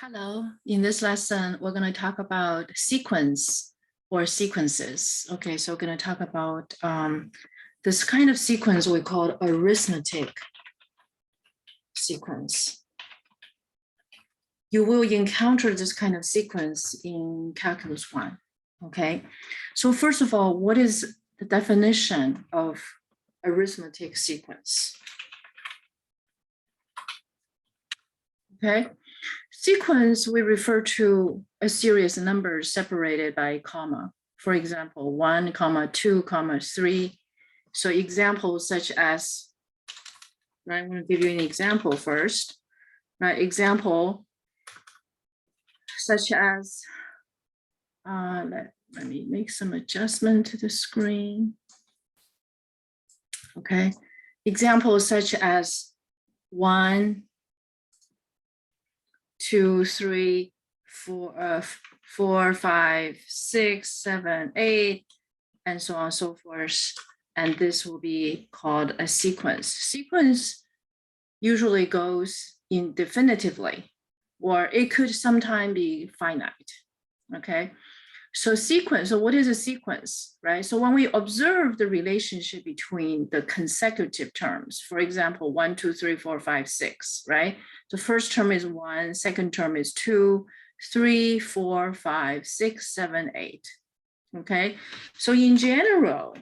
Hello, in this lesson, we're going to talk about sequence or sequences. Okay, so we're going to talk about this kind of sequence we call arithmetic sequence. You will encounter this kind of sequence in Calculus 1, okay? So first of all, what is the definition of arithmetic sequence? Okay. Sequence, we refer to a series of numbers separated by a comma. For example, 1, 2, 3. So examples such as, right, I'm going to give you an example first. Right, example such as, let me make some adjustment to the screen. Okay, examples such as 1, 2, 3, 4, 5, 6, 7, 8, and so on and so forth. And this will be called a sequence. Sequence usually goes indefinitely, or it could sometimes be finite. Okay. So sequence, so what is a sequence, right? So when we observe the relationship between the consecutive terms, for example, 1, 2, 3, 4, 5, 6, right? The first term is 1, second term is 2, 3, 4, 5, 6, 7, 8. Okay, so in general,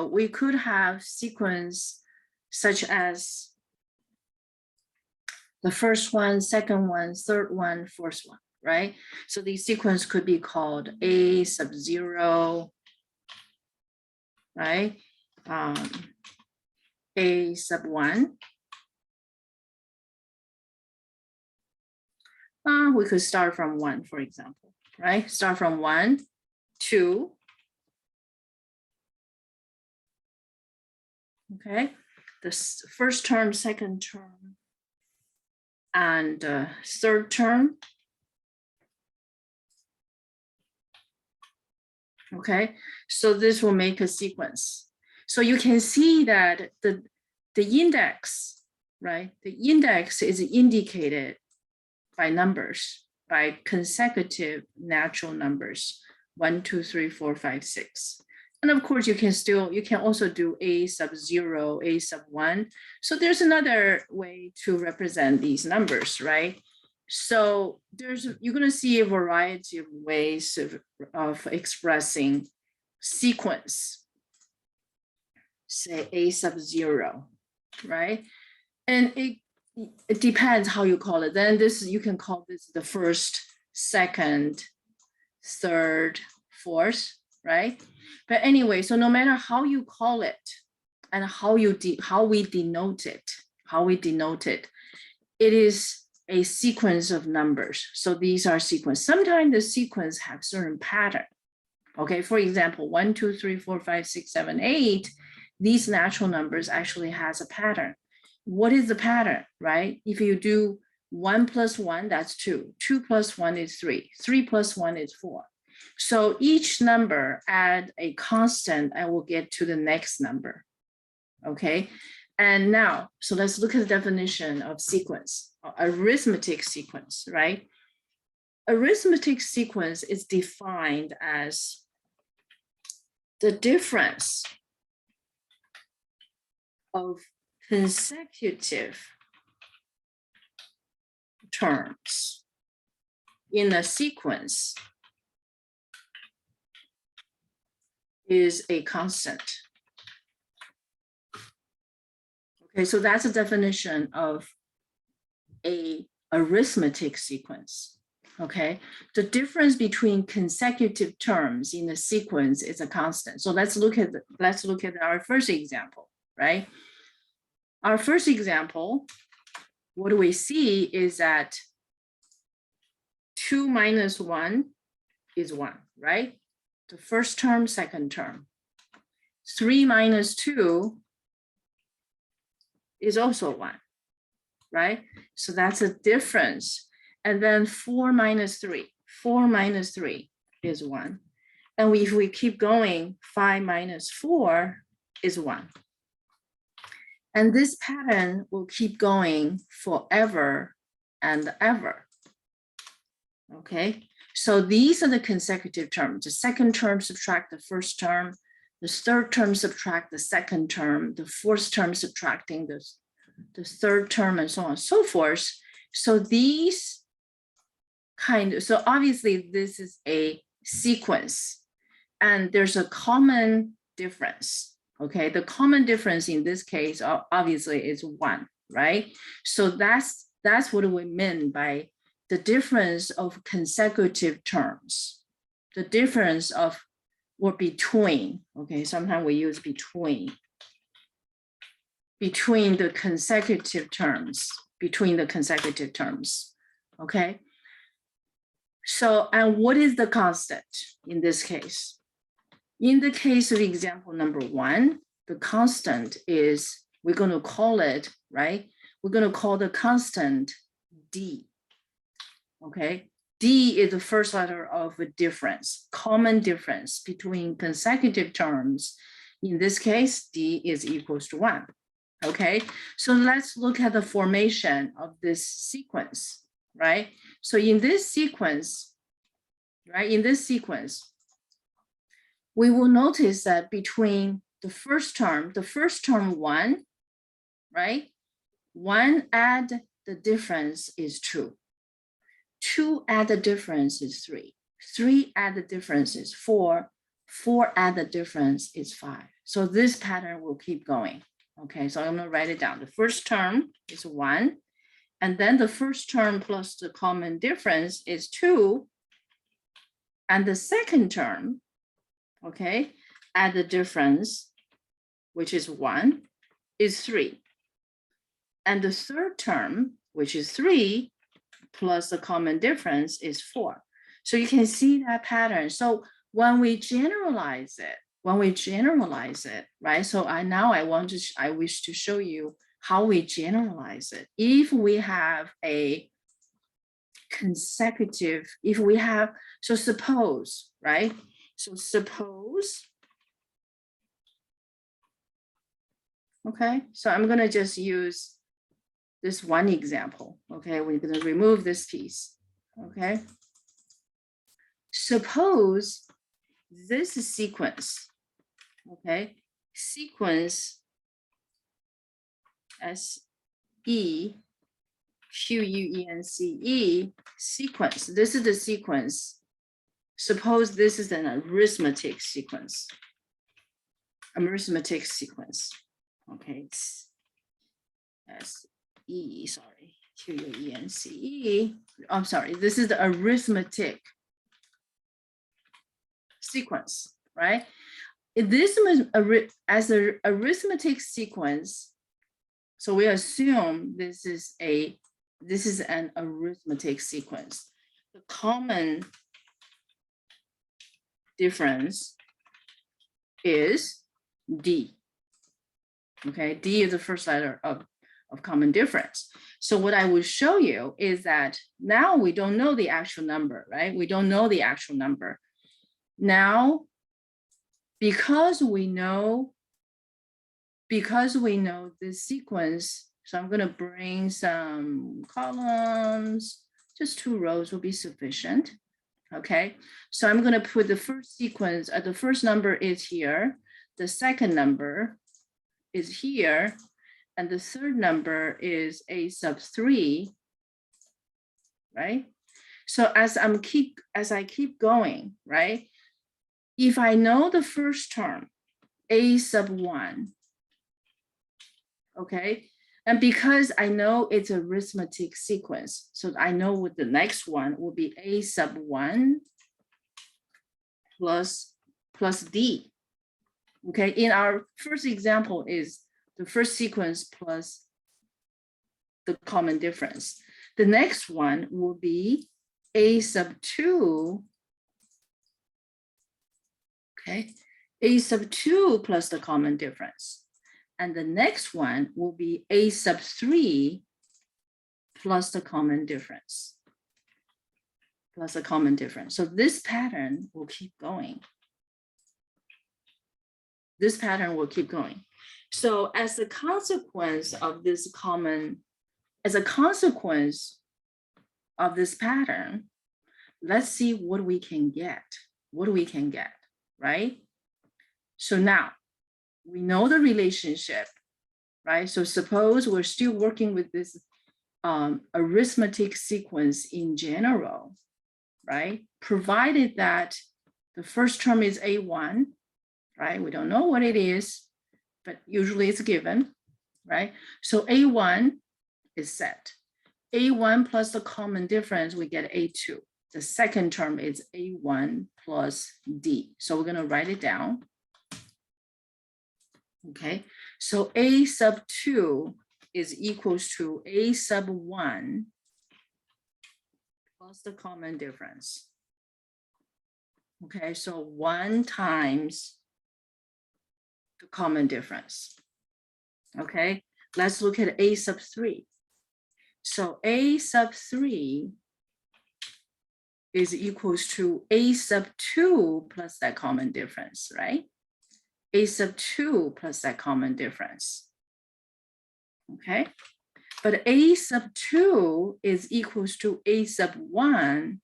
we could have sequence such as the first one, second one, third one, fourth one, right? So the sequence could be called A sub 0, right? A sub 1. We could start from 1, for example, right? Start from 1, 2. Okay, the first term, second term, and third term. Okay, so this will make a sequence. So you can see that the index, right? The index is indicated by numbers, by consecutive natural numbers, 1, 2, 3, 4, 5, 6. And of course, you can also do A sub 0, A sub 1. So there's another way to represent these numbers, right? So you're going to see a variety of ways of expressing sequence, say A sub 0, right? And it depends how you call it. Then you can call this the first, second, third, fourth, right? But anyway, so no matter how you call it and how we denote it, it is a sequence of numbers. So these are sequence. Sometimes the sequence have certain pattern. Okay, for example, 1, 2, 3, 4, 5, 6, 7, 8. These natural numbers actually has a pattern. What is the pattern, right? If you do 1 plus 1, that's 2. 2 plus 1 is 3. 3 plus 1 is 4. So each number add a constant and we'll get to the next number. Okay, and now, so let's look at the definition of sequence, arithmetic sequence, right? Arithmetic sequence is defined as the difference of consecutive terms in a sequence is a constant. Okay, so that's a definition of a arithmetic sequence. Okay, the difference between consecutive terms in a sequence is a constant. So let's look at our first example, right? Our first example, what do we see is that 2 minus 1 is 1, right? The first term, second term. 3 minus 2 is also 1, right? So that's a difference. And then 4 minus 3 is 1. And if we keep going, 5 minus 4 is 1. And this pattern will keep going forever and ever. Okay, so these are the consecutive terms. The second term subtract the first term, the third term subtract the second term, the fourth term subtracting the third term, and so on and so forth. So these so obviously this is a sequence, and there's a common difference. Okay, the common difference in this case obviously is 1, right? So that's what we mean by the difference of consecutive terms, the difference of or between. Okay, sometimes we use between the consecutive terms, okay? So, and what is the constant in this case? In the case of example number 1, the constant is, we're going to call it, right? We're going to call the constant D. Okay, D is the first letter of a difference, common difference between consecutive terms. In this case, D is equals to 1. Okay, so let's look at the formation of this sequence, right? So in this sequence, we will notice that between the first term 1, right? 1 add the difference is 2. 2 add the difference is 3. 3 add the difference is 4. 4 add the difference is 5. So this pattern will keep going. Okay, so I'm going to write it down. The first term is 1. And then the first term plus the common difference is 2. And the second term, okay, add the difference, which is 1, is 3. And the third term, which is 3, plus the common difference is 4. So you can see that pattern. So when we generalize it, right? So I wish to show you how we generalize it. If we have a consecutive, so suppose, right? So suppose, okay, so I'm gonna just use this one example, okay? We're gonna remove this piece, okay? Suppose this is sequence, okay? Sequence SEQUENCE, sequence. This is the sequence. Suppose this is an arithmetic sequence. Okay, QUENCE. I'm sorry, this is the arithmetic sequence, right? This as an arithmetic sequence, so we assume this is an arithmetic sequence. The common difference is D. Okay, D is the first letter of common difference. So what I will show you is that now we don't know the actual number, right? We don't know the actual number. Now, because we know this sequence, so I'm going to bring some columns, just 2 rows will be sufficient. Okay, so I'm going to put the first sequence, the first number is here, the second number is here, and the third number is a sub 3, right? So as I keep going, right? If I know the first term, a sub 1, okay, and because I know it's a arithmetic sequence, so I know what the next one will be a sub 1 plus D. Okay, in our first example is the first sequence plus the common difference. The next one will be a sub 2, okay, a sub 2 plus the common difference. And the next one will be a sub 3 plus the common difference. So this pattern will keep going. So as a consequence of this as a consequence of this pattern, let's see what we can get. What we can get, right? So now we know the relationship, right? So suppose we're still working with this arithmetic sequence in general, right? Provided that the first term is A1, right? We don't know what it is, but usually it's given, right? So A1 is set. A1 plus the common difference, we get A2. The second term is A1 plus D. So we're gonna write it down. Okay, so A sub 2 is equals to A sub 1 plus the common difference. Okay, so 1 times the common difference. Okay, let's look at A sub 3. So A sub 3 is equals to A sub 2 plus that common difference, right? A sub 2 plus that common difference. Okay, but A sub 2 is equals to A sub 1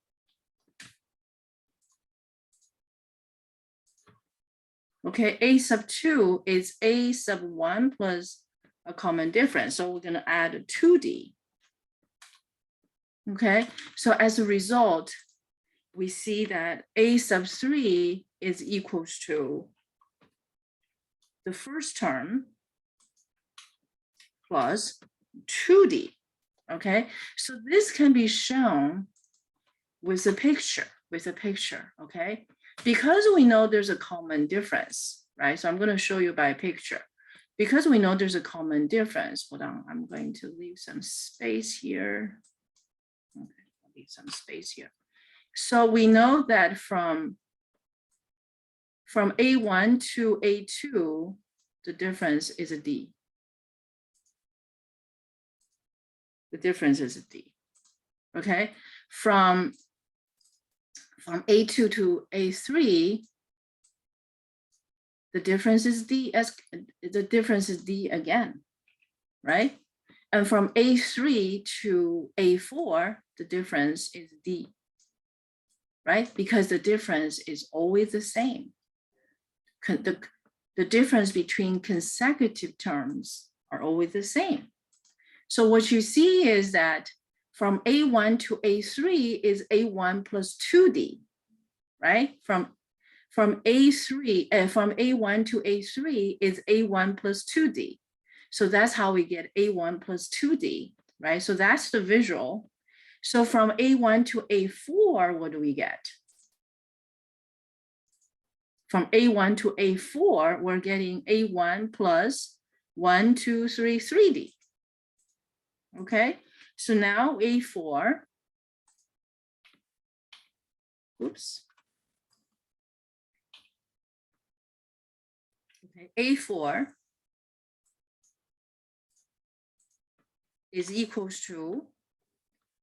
okay, A sub 2 is A sub 1 plus a common difference. So we're going to add 2D. Okay, so as a result, we see that A sub 3 is equals to the first term plus 2D. Okay, so this can be shown with a picture, okay? Because we know there's a common difference, right? So I'm going to show you by a picture. Because we know there's a common difference, hold on, I'm going to leave some space here. Okay, I'll leave some space here. So we know that from A1 to A2, the difference is a D. The difference is a D. Okay, from A2 to A3, the difference is D as the difference is D again, right? And from A3 to A4, the difference is D, right? Because the difference is always the same. The difference between consecutive terms are always the same. So what you see is that from A1 to A3 is A1 plus 2D, right? From A1 to A3 is A1 plus 2D. So that's how we get A1 plus 2D, right? So that's the visual. So from A1 to A4, what do we get? From A1 to A4, we're getting A1 plus 1, 2, 3, 3D. Okay, so now A4, oops. Okay, A4 is equals to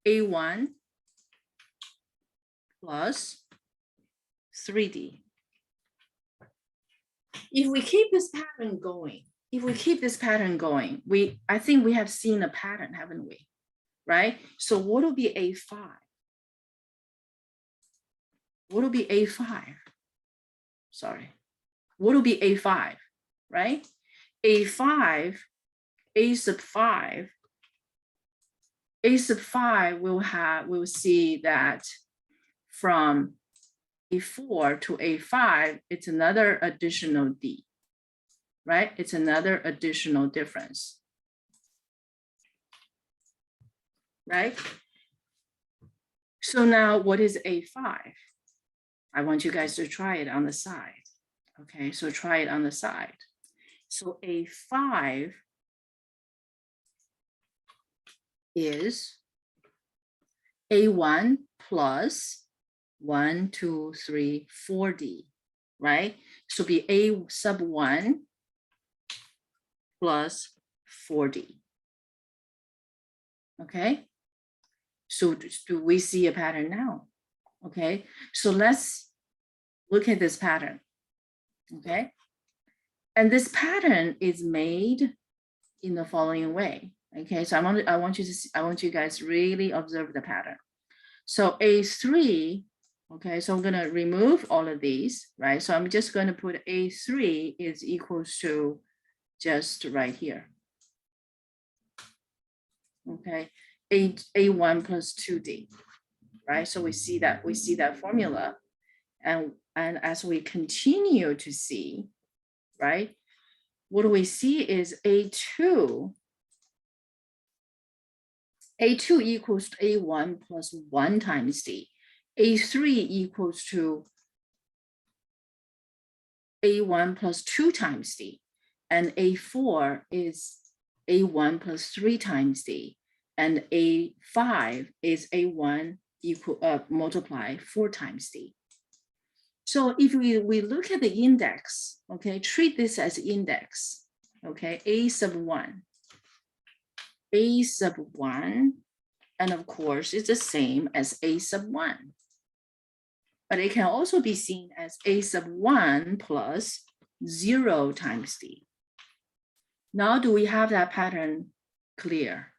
A1 plus 3D. If we keep this pattern going, I think we have seen a pattern, haven't we? Right? So what will be A5? What will be A5? Sorry. What will be A5? Right? A5, A sub 5. A sub 5 we'll see that from A4 to A5, it's another additional D, right? It's another additional difference, right? So now what is A5? I want you guys to try it on the side. Okay, so try it on the side. So A5 is A1 plus 1, 2, 3, 4D, right? So be A sub 1 plus 4D. Okay, so do we see a pattern now? Okay, so let's look at this pattern. Okay, And this pattern is made in the following way. Okay, so I want you guys really observe the pattern. So A3, okay, so I'm gonna remove all of these, right? So I'm just gonna put A3 is equals to just right here. Okay, A1 plus 2D, right? So we see that formula. And as we continue to see, right, what do we see is A2 equals to A1 plus 1 times D. A3 equals to A1 plus 2 times D. And A4 is A1 plus 3 times D. And A5 is A1 multiply 4 times D. So if we look at the index, okay, treat this as index, okay, A sub 1. A sub 1, and of course, it's the same as A sub 1. But it can also be seen as A sub 1 plus 0 times D. Now, do we have that pattern clear?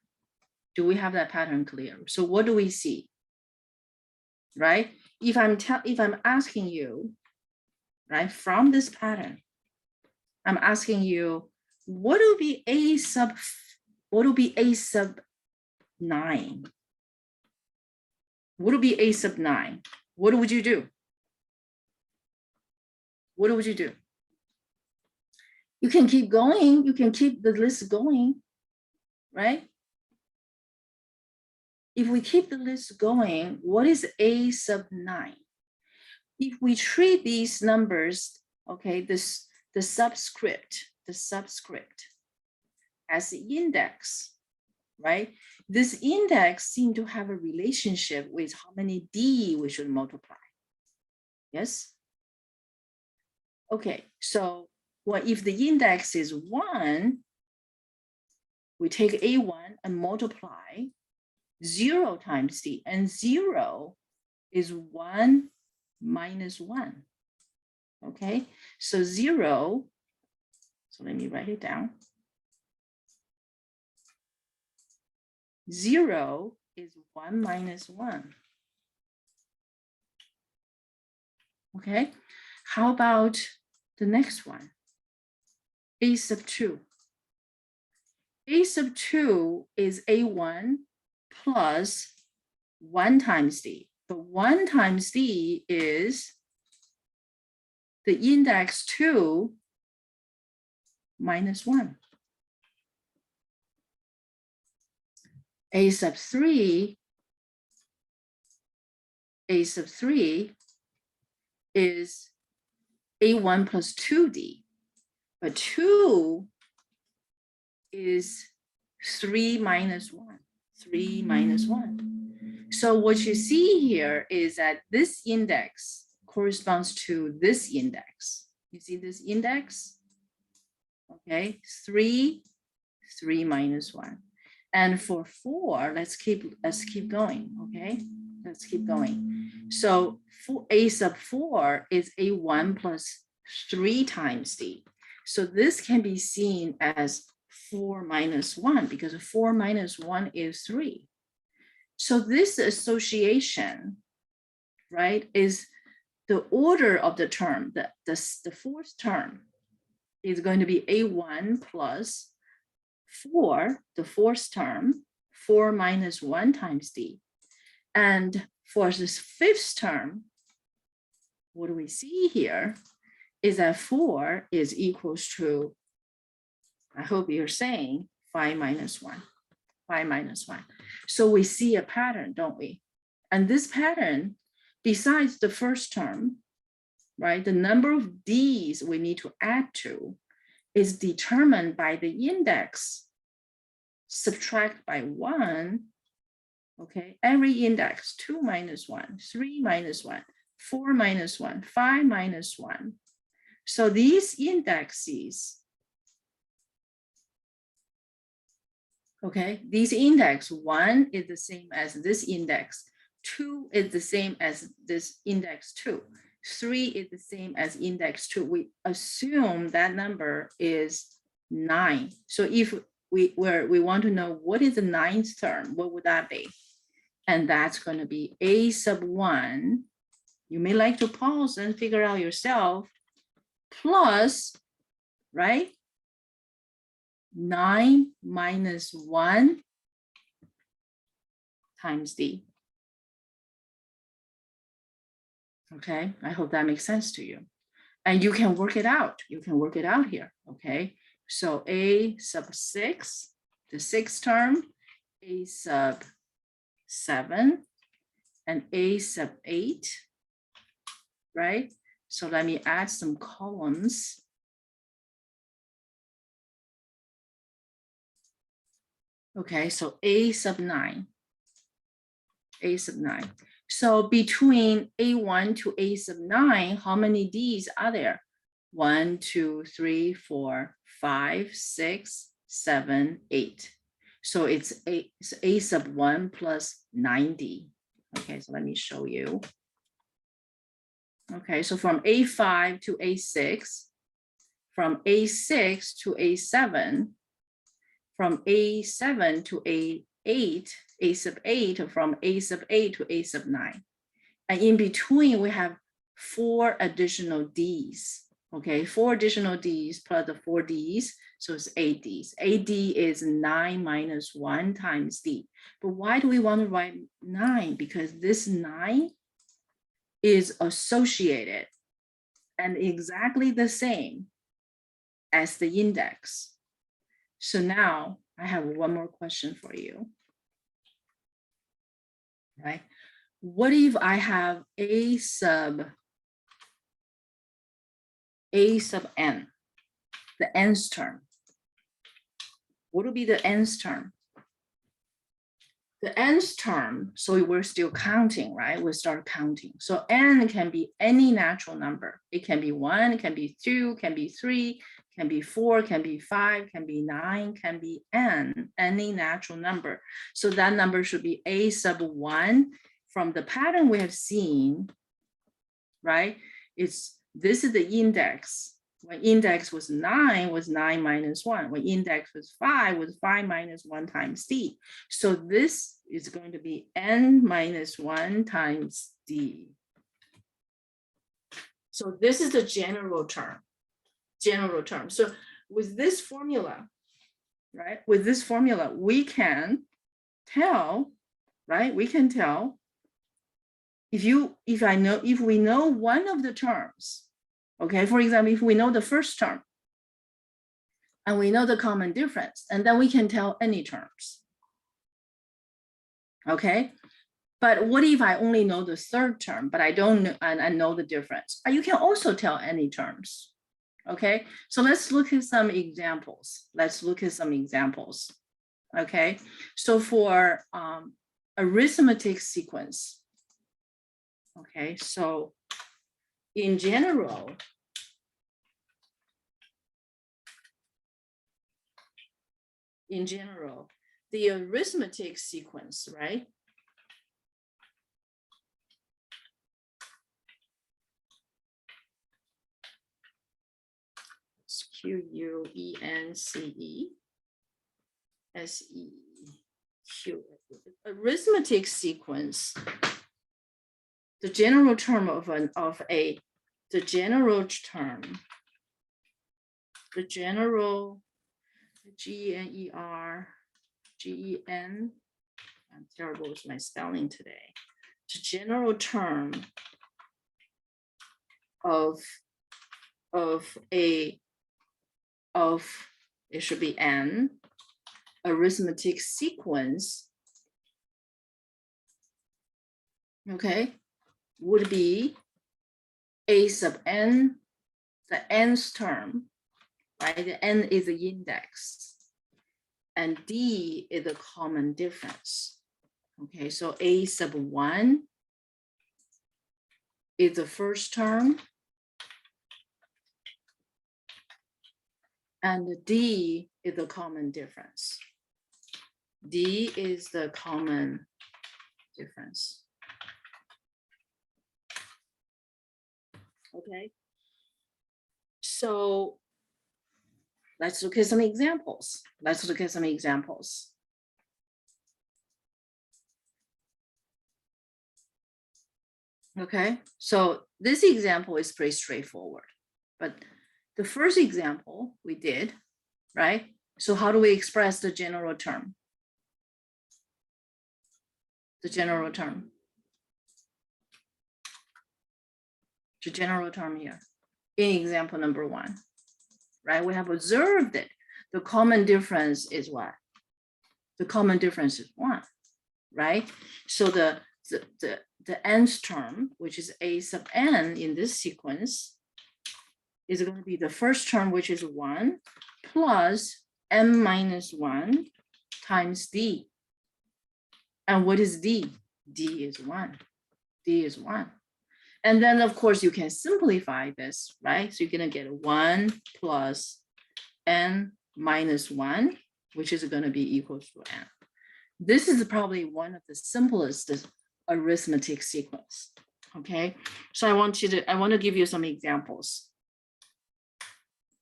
Do we have that pattern clear? So what do we see? Right? If I'm asking you, right, from this pattern, I'm asking you, what will be A sub 9? What would be A sub 9? What would you do? What would you do? You can keep going. You can keep the list going, right? If we keep the list going, what is A sub 9? If we treat these numbers, okay, the subscript as the index, right? This index seems to have a relationship with how many D we should multiply. Yes? Okay, so if the index is 1, we take A1 and multiply 0 times D, and 0 is 1 minus 1. Okay, so 0, so let me write it down. 0 is 1 minus 1. Okay, how about the next one? A sub 2. A sub 2 is A1 plus 1 times D. But 1 times D is the index 2 minus 1. A sub 3 is A1 plus 2D. But 2 is 3 minus 1. 3 minus 1. So what you see here is that this index corresponds to this index. You see this index? Okay, 3 minus 1. And for 4, let's keep going, okay? Let's keep going. So for A sub 4 is A1 plus 3 times D. So this can be seen as 4 minus 1 because 4 minus 1 is 3. So this association, right, is the order of the term, the fourth term is going to be A1 plus 4, the fourth term, 4 minus 1 times D. And for this fifth term, what do we see here is that 4 is equals to, I hope you're saying 5 minus 1. 5 minus 1. So we see a pattern, don't we? And this pattern, besides the first term, right, the number of D's we need to add to is determined by the index, subtract by 1, okay? Every index, 2 minus 1, 3 minus 1, 4 minus 1, 5 minus 1. So these indexes, okay, these index, 1 is the same as this index, 2 is the same as this index 2, 3 is the same as index 2. We assume that number is 9. So if we want to know what is the 9th term, what would that be? And that's going to be a sub 1. You may like to pause and figure out yourself, plus, right? 9 minus 1 times d. Okay, I hope that makes sense to you. And you can work it out. You can work it out here, okay? So a sub 6, the 6th term, a sub 7, and a sub 8, right? So let me add some columns. Okay, so a sub 9, a sub 9. So between A1 to A sub 9, how many D's are there? 1, 2, 3, 4, 5, 6, 7, 8. So it's A sub 1 plus 9D. Okay, so let me show you. Okay, so from A5 to A6, from A6 to A7, from A7 to A8, A sub 8, from A sub 8 to A sub 9. And in between, we have 4 additional Ds. Okay, 4 additional Ds plus the 4 Ds, so it's 8 Ds. 8D is 9 minus 1 times D. But why do we want to write 9? Because this 9 is associated and exactly the same as the index. So now I have one more question for you. Right? What if I have a sub n, the nth term? What would be the nth term? The nth term, so we're still counting, right? We start counting. So n can be any natural number. It can be 1, it can be 2, can be 3, can be 4, can be 5, can be 9, can be n, any natural number. So that number should be a sub 1. From the pattern we have seen, right? This is the index. When index was 9 minus 1. When index was 5 minus 1 times d. So this is going to be n minus 1 times d. So this is the general term. General term. So with this formula, right? With this formula, we can tell, right? We can tell if we know one of the terms. Okay, for example, if we know the first term and we know the common difference, and then we can tell any terms. Okay, but what if I only know the third term, but I don't know, and I know the difference? You can also tell any terms. Okay, so let's look at some examples. Okay, so for arithmetic sequence. Okay, so in general, the arithmetic sequence, right? It's Q-U-E-N-C-E-S-E-Q. Arithmetic sequence. The general term of the general term, the general G-E-N, I'm terrible with my spelling today. The general term of it should be n, arithmetic sequence, okay, would be a sub n, the nth term, right? The n is the index, and d is the common difference. Okay, so a sub 1 is the first term, and d is the common difference. D is the common difference. Okay. So let's look at some examples. Okay, so this example is pretty straightforward, but the first example we did, right? So how do we express the general term? The general term here in example number 1, right? We have observed it. The common difference is what? The common difference is 1, right? So the nth term, which is a sub n in this sequence, is going to be the first term, which is 1 plus m minus 1 times d. And what is d? D is 1. D is 1. And then, of course, you can simplify this, right? So you're going to get 1 plus n minus 1, which is going to be equal to n. This is probably one of the simplest arithmetic sequence. Okay, so I want to give you some examples.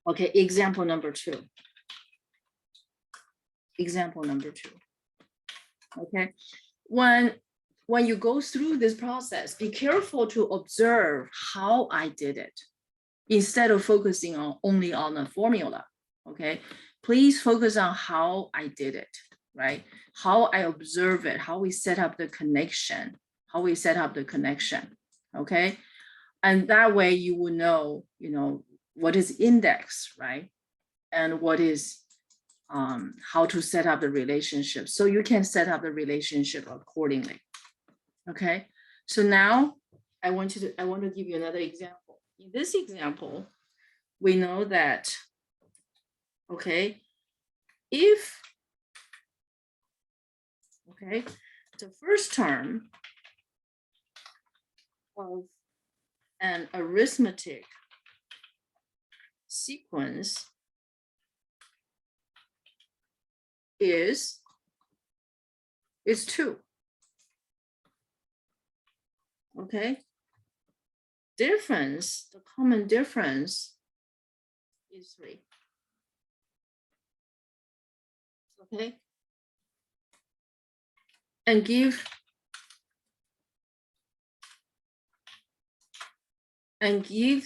Okay, example number 2. Okay, when you go through this process, be careful to observe how I did it instead of focusing only on the formula. Okay, please focus on how I did it, right? How I observe it, how we set up the connection, okay? And that way you will know, what is index, right? And what is, how to set up the relationship. So you can set up the relationship accordingly, okay? So now I want to give you another example. In this example, we know that, okay, if, okay, the first term of an arithmetic sequence is 2. Okay, difference, the common difference is 3. Okay, and give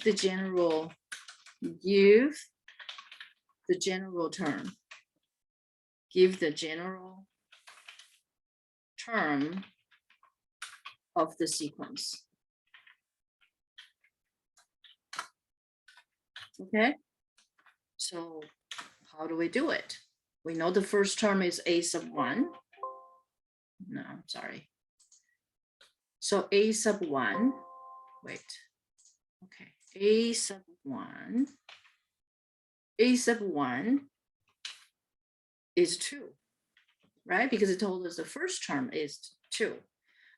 the general term. Give the general term of the sequence. Okay, so how do we do it? We know the first term is a sub 1. No, sorry. So a sub 1, wait. Okay, a sub 1 is 2, right? Because it told us the first term is 2.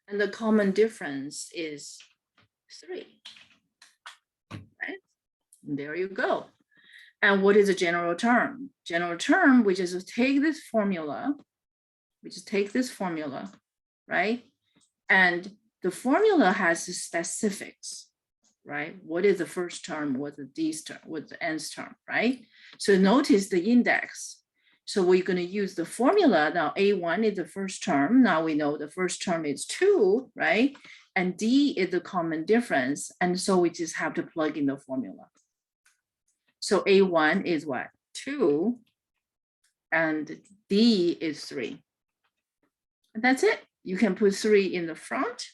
And the common difference is 3, right? And there you go. And what is a general term? General term, we just take this formula, right? And the formula has the specifics, right? What is the first term, what's the d's term, what's the nth term, right? So notice the index. So we're going to use the formula. Now A1 is the first term. Now we know the first term is 2, right? And D is the common difference. And so we just have to plug in the formula. So A1 is what? 2. And D is 3. And that's it. You can put 3 in the front,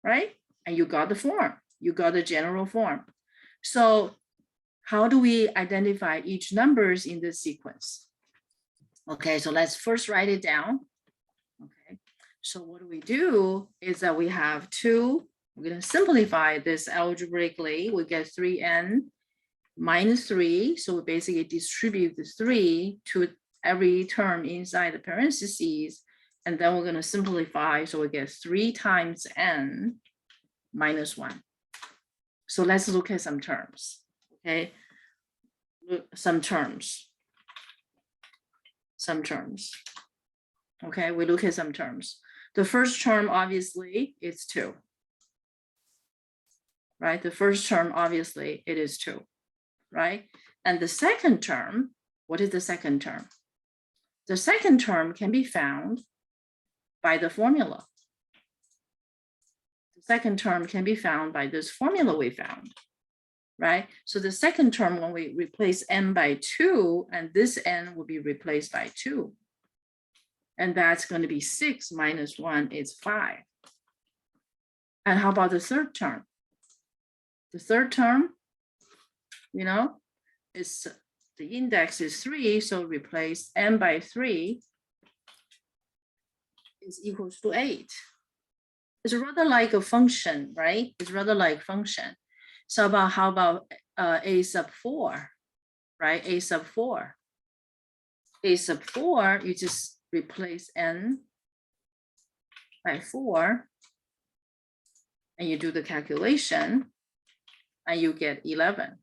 right? And you got the form. You got the general form. So how do we identify each numbers in this sequence? Okay, so let's first write it down. Okay, so what do we do is that we have 2. We're going to simplify this algebraically. We get 3n minus 3. So we basically distribute the 3 to every term inside the parentheses. And then we're going to simplify. So we get 3 times n minus 1. So let's look at some terms. Okay, some terms. Okay, we look at some terms. The first term, obviously, is 2. right? The first term, obviously, it is 2, right? And the second term, what is the second term? The second term can be found by the formula. The second term can be found by this formula we found, right? So the second term, when we replace n by 2, and this n will be replaced by 2. And that's going to be 6 minus 1 is 5. And how about the third term? The third term, you know, is the index is 3, so replace n by 3 is equals to 8. It's rather like a function, right? It's rather like function. So how about a sub 4, right? A sub 4. A sub 4, you just replace n by 4, and you do the calculation, and you get 11,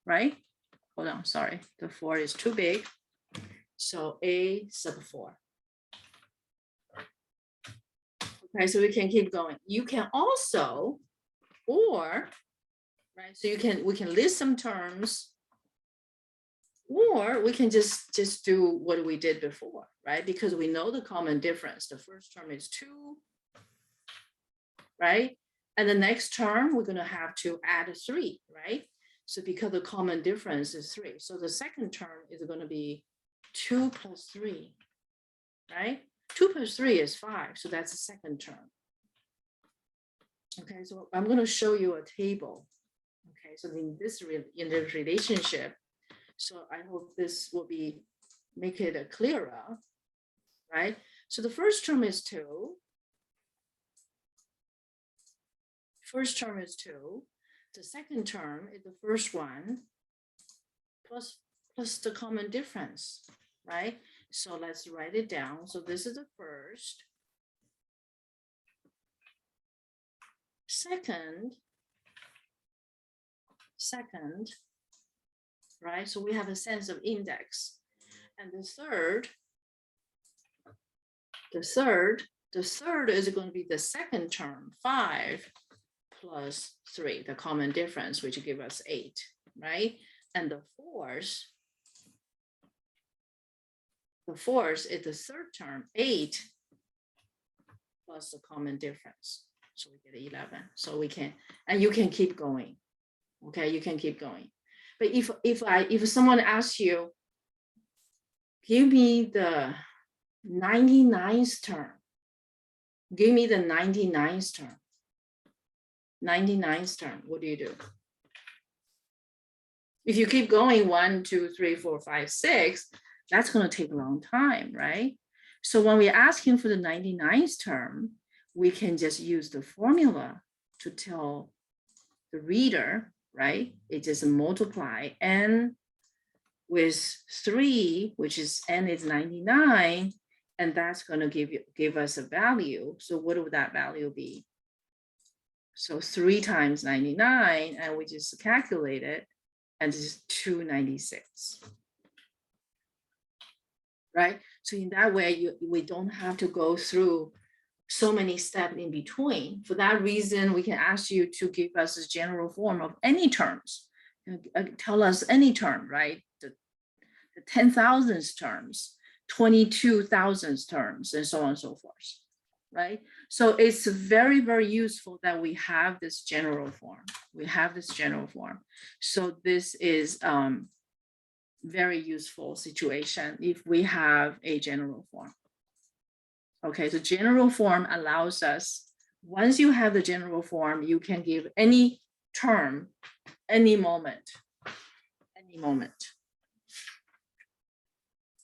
right? Hold on, sorry, the 4 is too big. So a sub 4. Okay, so we can keep going. You can also, or, right, so we can list some terms, or we can just do what we did before, right? Because we know the common difference. The first term is 2, right? And the next term, we're gonna have to add 3, right? So because the common difference is 3. So the second term is gonna be 2 plus 3, right? 2 plus 3 is 5, so that's the second term. Okay, so I'm gonna show you a table. Okay, so in this relationship, so I hope this will make it clearer, right? So the first term is 2. First term is 2. The second term is the first one plus the common difference, right? So let's write it down. So this is the first. Second, right? So we have a sense of index. And the third is going to be the second term, 5 plus 3, the common difference, which give us 8, right? And the fourth is the third term, 8 plus the common difference. So we get 11. So we can, and you can keep going. Okay, you can keep going. But if someone asks you, give me the 99th term, give me the 99th term. 99th term, what do you do? If you keep going 1, 2, 3, 4, 5, 6, that's going to take a long time, right? So when we're asking for the 99th term, we can just use the formula to tell the reader, right? It just multiply n with 3, which is n is 99, and that's going to give us a value. So what would that value be? So 3 times 99, and we just calculate it, and it's 296. Right? So in that way, we don't have to go through so many steps in between. For that reason, we can ask you to give us a general form of any terms. Tell us any term, right? The 10,000th terms, 22,000th terms, and so on and so forth, right? So it's very, very useful that we have this general form. We have this general form. So this is very useful situation if we have a general form. Okay, the general form allows us, once you have the general form, you can give any term, any moment.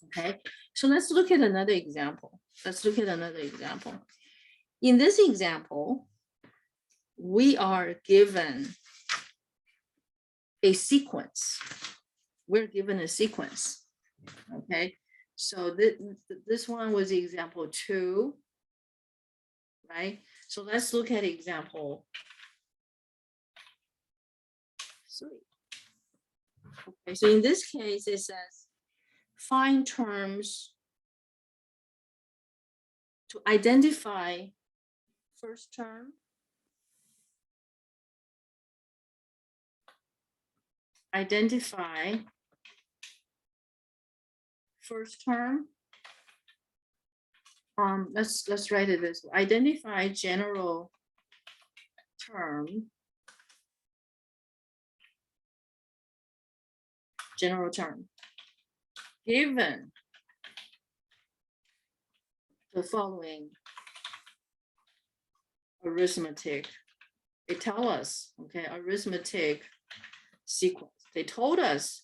Okay, so let's look at another example. In this example, we are given a sequence. We're given a sequence, okay? So this one was example 2, right? So let's look at example 3. Okay, so in this case, it says, find terms to identify first term, identify first term. Let's write it this way. Identify general term. General term. Given the following arithmetic, they tell us, okay, arithmetic sequence. They told us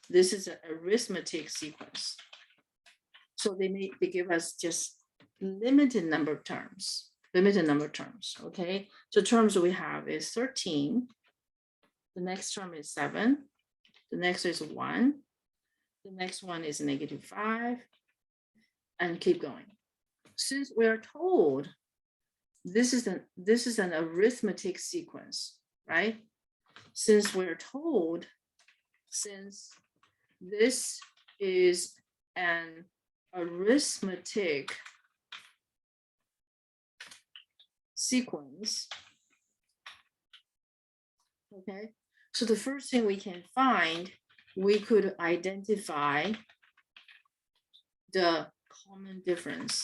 this is an arithmetic sequence. So they give us just limited number of terms, okay? So terms we have is 13. The next term is 7. The next is 1. The next one is -5, and keep going. Since we are told this is an arithmetic sequence, right? Since we're told, since this is an arithmetic sequence, okay? So the first thing we can find, we could identify the common difference.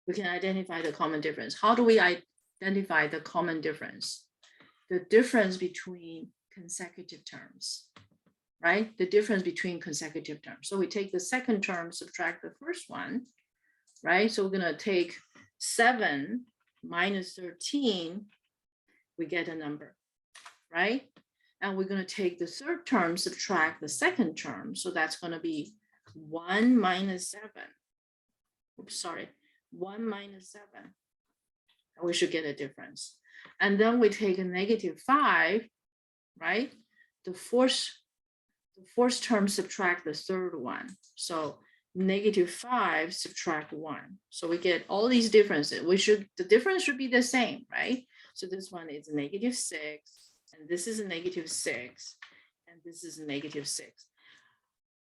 We can identify the common difference. How do we identify the common difference? The difference between consecutive terms, right? The difference between consecutive terms. So we take the second term, subtract the first one, right? So we're gonna take 7 minus 13, we get a number, right? And we're gonna take the third term, subtract the second term. So that's gonna be 1 minus 7. Oops, sorry, 1 minus 7. And we should get a difference. And then we take a -5, right? The fourth term subtract the third one. So -5 subtract 1. So we get all these differences. The difference should be the same, right? So this one is -6, and this is a -6, and this is a -6.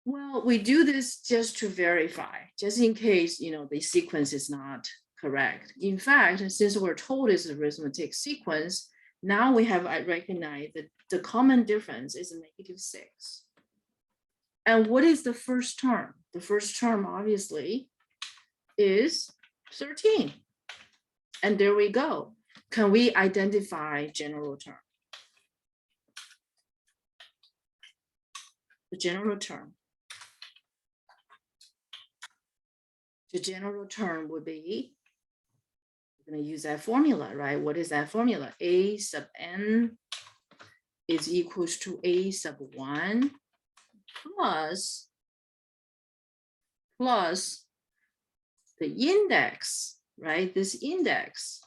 Well, we do this just to verify, just in case, the sequence is not correct. In fact, since we're told it's an arithmetic sequence, now we have recognized that the common difference is a -6. And what is the first term? The first term obviously is 13. And there we go. Can we identify general term? The general term. The general term would be, we're going to use that formula, right? What is that formula? A sub n is equals to A sub 1 plus the index, right? This index,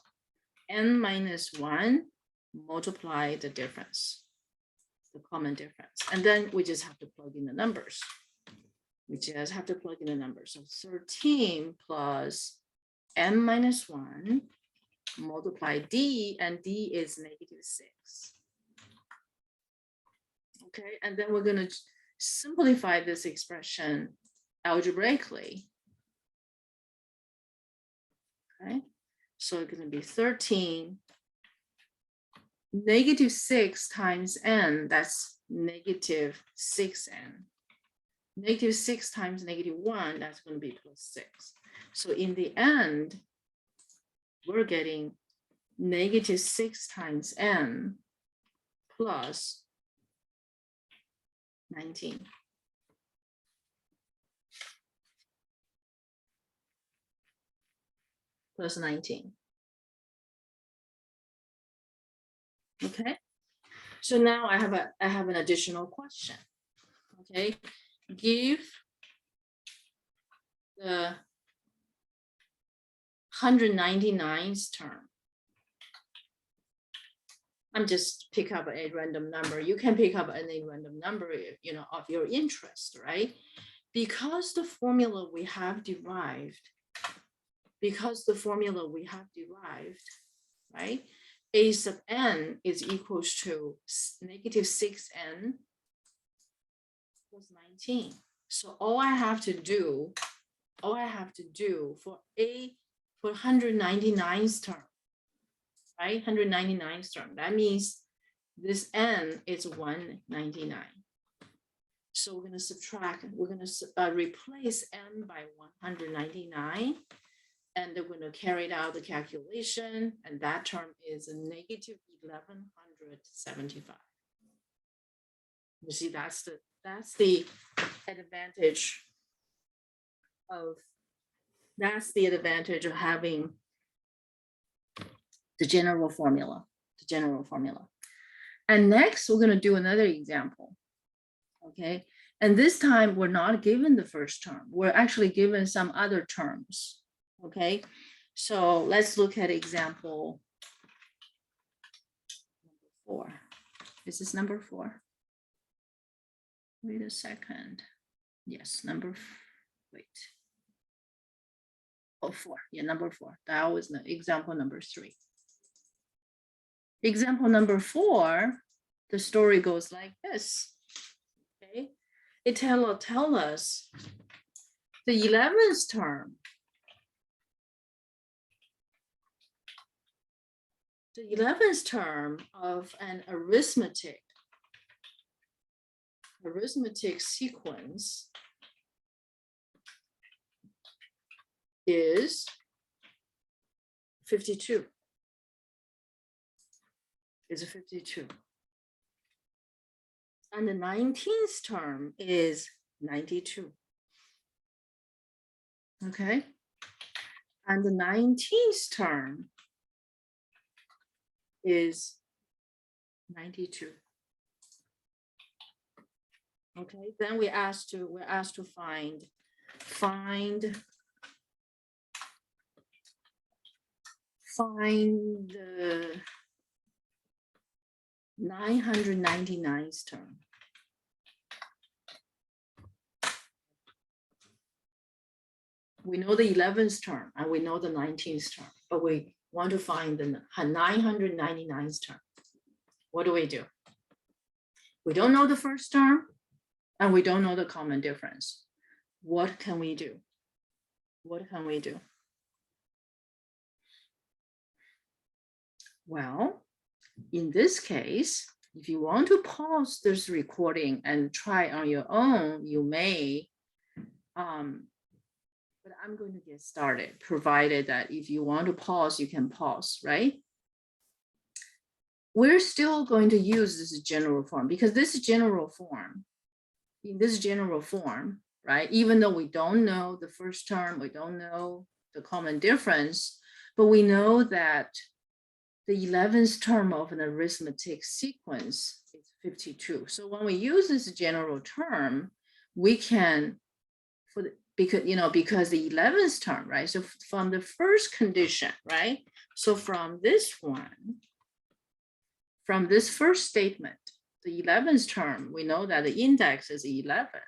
n minus 1 multiply the difference, the common difference. And then we just have to plug in the numbers. So 13 plus n minus 1 multiply d, and d is -6. Okay, and then we're going to simplify this expression algebraically. Okay, so it's going to be 13 -6 times n, that's -6n. -6 times -1, that's going to be +6. So in the end, we're getting -6 times n plus 19. Plus 19. Okay, so now I have an additional question. Okay, give the 199th term. I'm just pick up a random number. You can pick up any random number, of your interest, right? Because the formula we have derived, right? A sub n is equals to -6n plus 19. So all I have to do for 199th term, right? 199th term, that means This n is 199. So we're going to subtract, we're going to replace n by 199. And we're going to carry out the calculation. And that term is a negative 1175. You see, that's the advantage of, having the general formula, And next, we're going to do another example. Okay. And this time we're not given the first term. We're actually given some other terms. Okay. So let's look at example number 4. Is this number 4? Wait a second. Yes, wait. Oh, 4. Yeah, number 4. That was the example number 3. Example number 4, the story goes like this. Okay. It tell us the 11th term. The 11th term of an arithmetic sequence is 52. Is 52. And the 19th term is 92. Okay. And the 19th term is 92. Okay, then we're asked to find the 999th term. We know the 11th term and we know the 19th term, but we want to find the 999th term. What do? We don't know the first term and we don't know the common difference. What can we do? Well, in this case, if you want to pause this recording and try on your own, you may, but I'm going to get started, provided that if you want to pause, you can pause, right? We're still going to use this general form because in this general form, right? Even though we don't know the first term, we don't know the common difference, but we know that the 11th term of an arithmetic sequence is 52. So when we use this general term, we can, because the 11th term, right? So from the first condition, right? So from this first statement, the 11th term, we know that the index is 11.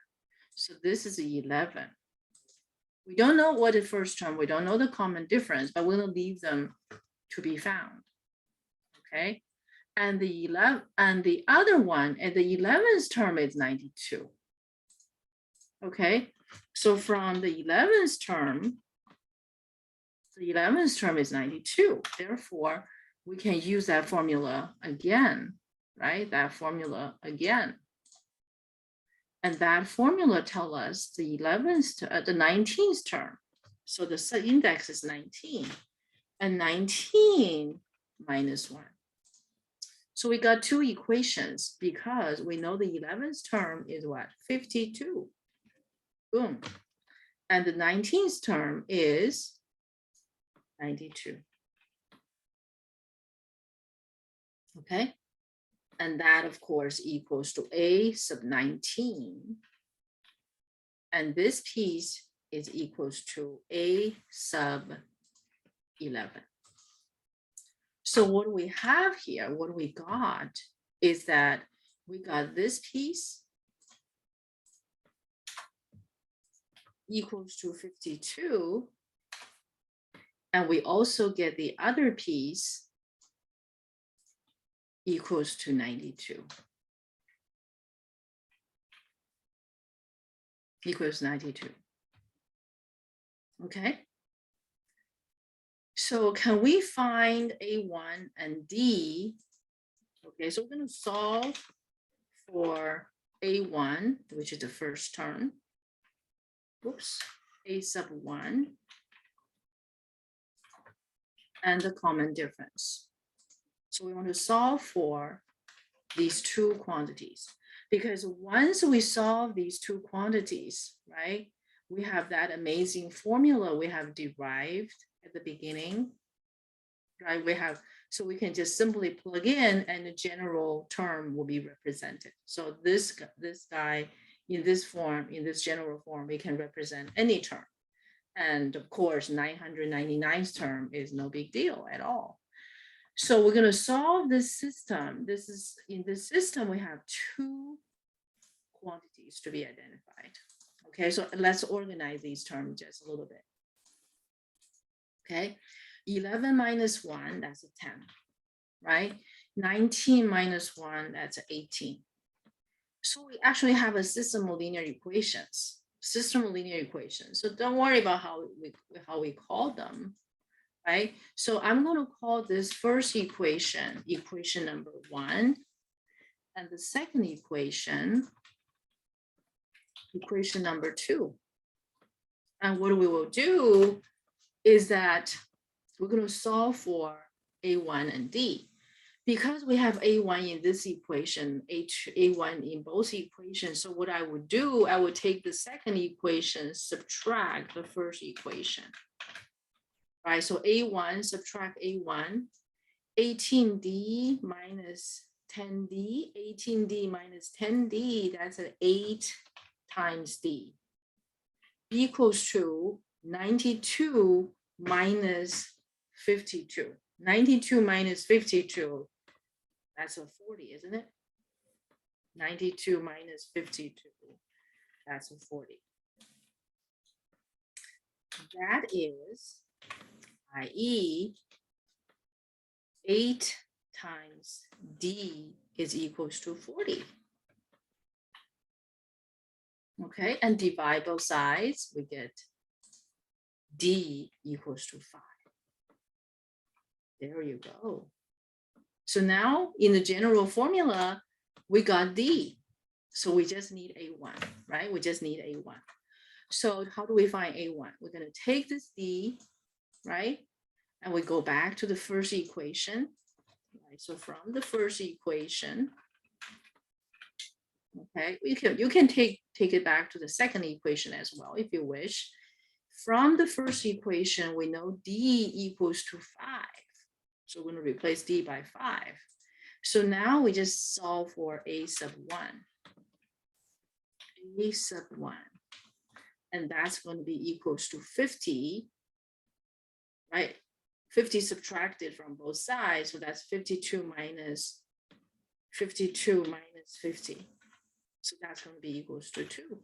So this is 11. We don't know what the first term, we don't know the common difference, but we'll leave them to be found. Okay. And the other one, and the 11th term is 92. Okay. So from the 11th term is 92. Therefore, we can use that formula again, right? That formula again. And that formula tells us the 19th term. So the index is 19 and 19 minus 1. So we got 2 equations because we know the 11th term is what? 52. Boom. And the 19th term is 92. Okay. And that, of course, equals to a sub 19. And this piece is equals to a sub 11. So what we have here, what we got is that we got this piece equals to 52. And we also get the other piece equals to 92. Equals 92. Okay. So can we find A1 and D? Okay, so we're going to solve for A1, which is the first term. Oops, A sub 1. And the common difference. So we want to solve for these two quantities, because once we solve these two quantities, right, we have that amazing formula we have derived at the beginning, right? So we can just simply plug in and the general term will be represented. So this guy in this form, in this general form, we can represent any term. And of course, 999th term is no big deal at all. So we're going to solve this system. In this system, we have two quantities to be identified. Okay, so let's organize these terms just a little bit. Okay, 11 minus 1, that's a 10, right? 19 minus 1, that's 18. So we actually have a system of linear equations. So don't worry about how we call them, right? So I'm going to call this first equation number 1, and the second equation number 2. And what we will do is that we're going to solve for A1 and D. Because we have A1 in this equation, A1 in both equations, so what I would do, I would take the second equation, subtract the first equation. Right, so A1, subtract A1, 18D minus 10D, 18D minus 10D, that's an 8 times D, equals to 92 minus 52. 92 minus 52, that's a 40, isn't it? 92 minus 52, that's a 40. That is, i.e., 8 times D is equals to 40. Okay, and divide both sides, we get D equals to 5. There you go. So now in the general formula, we got D. So we just need A1, right? We just need A1. So how do we find A1? We're going to take this D, right? And we go back to the first equation. Right? So from the first equation, okay, you can take it back to the second equation as well if you wish. From the first equation, we know D equals to 5. So we're going to replace D by 5. So now we just solve for A sub 1. A sub 1. And that's going to be equals to 50, right? 50 subtracted from both sides. So that's 52 minus 50. So that's going to be equals to 2.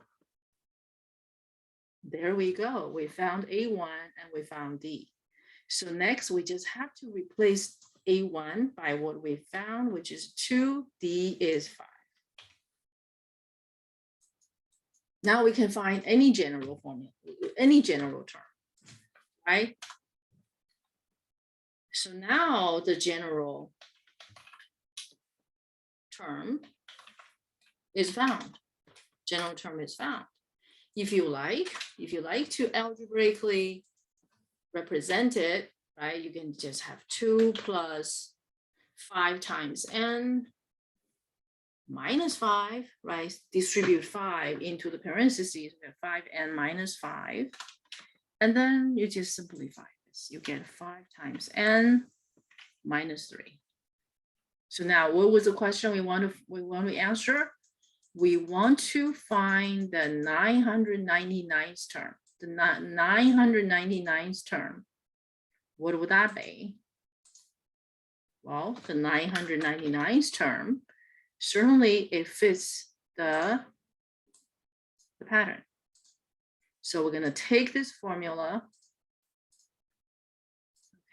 There we go. We found A1 and we found D. So next, we just have to replace A1 by what we found, which is 2, D is 5. Now we can find any general formula, any general term, right? So now the general term is found. General term is found. If you like to algebraically represent it, right, you can just have 2 plus 5 times n minus 5, right? Distribute 5 into the parentheses, we have 5n minus 5. And then you just simplify this. You get 5 times n minus 3. So now what was the question we want to answer? We want to find the 999th term. The 999th term. What would that be? Well, the 999th term, certainly it fits the pattern. So we're going to take this formula,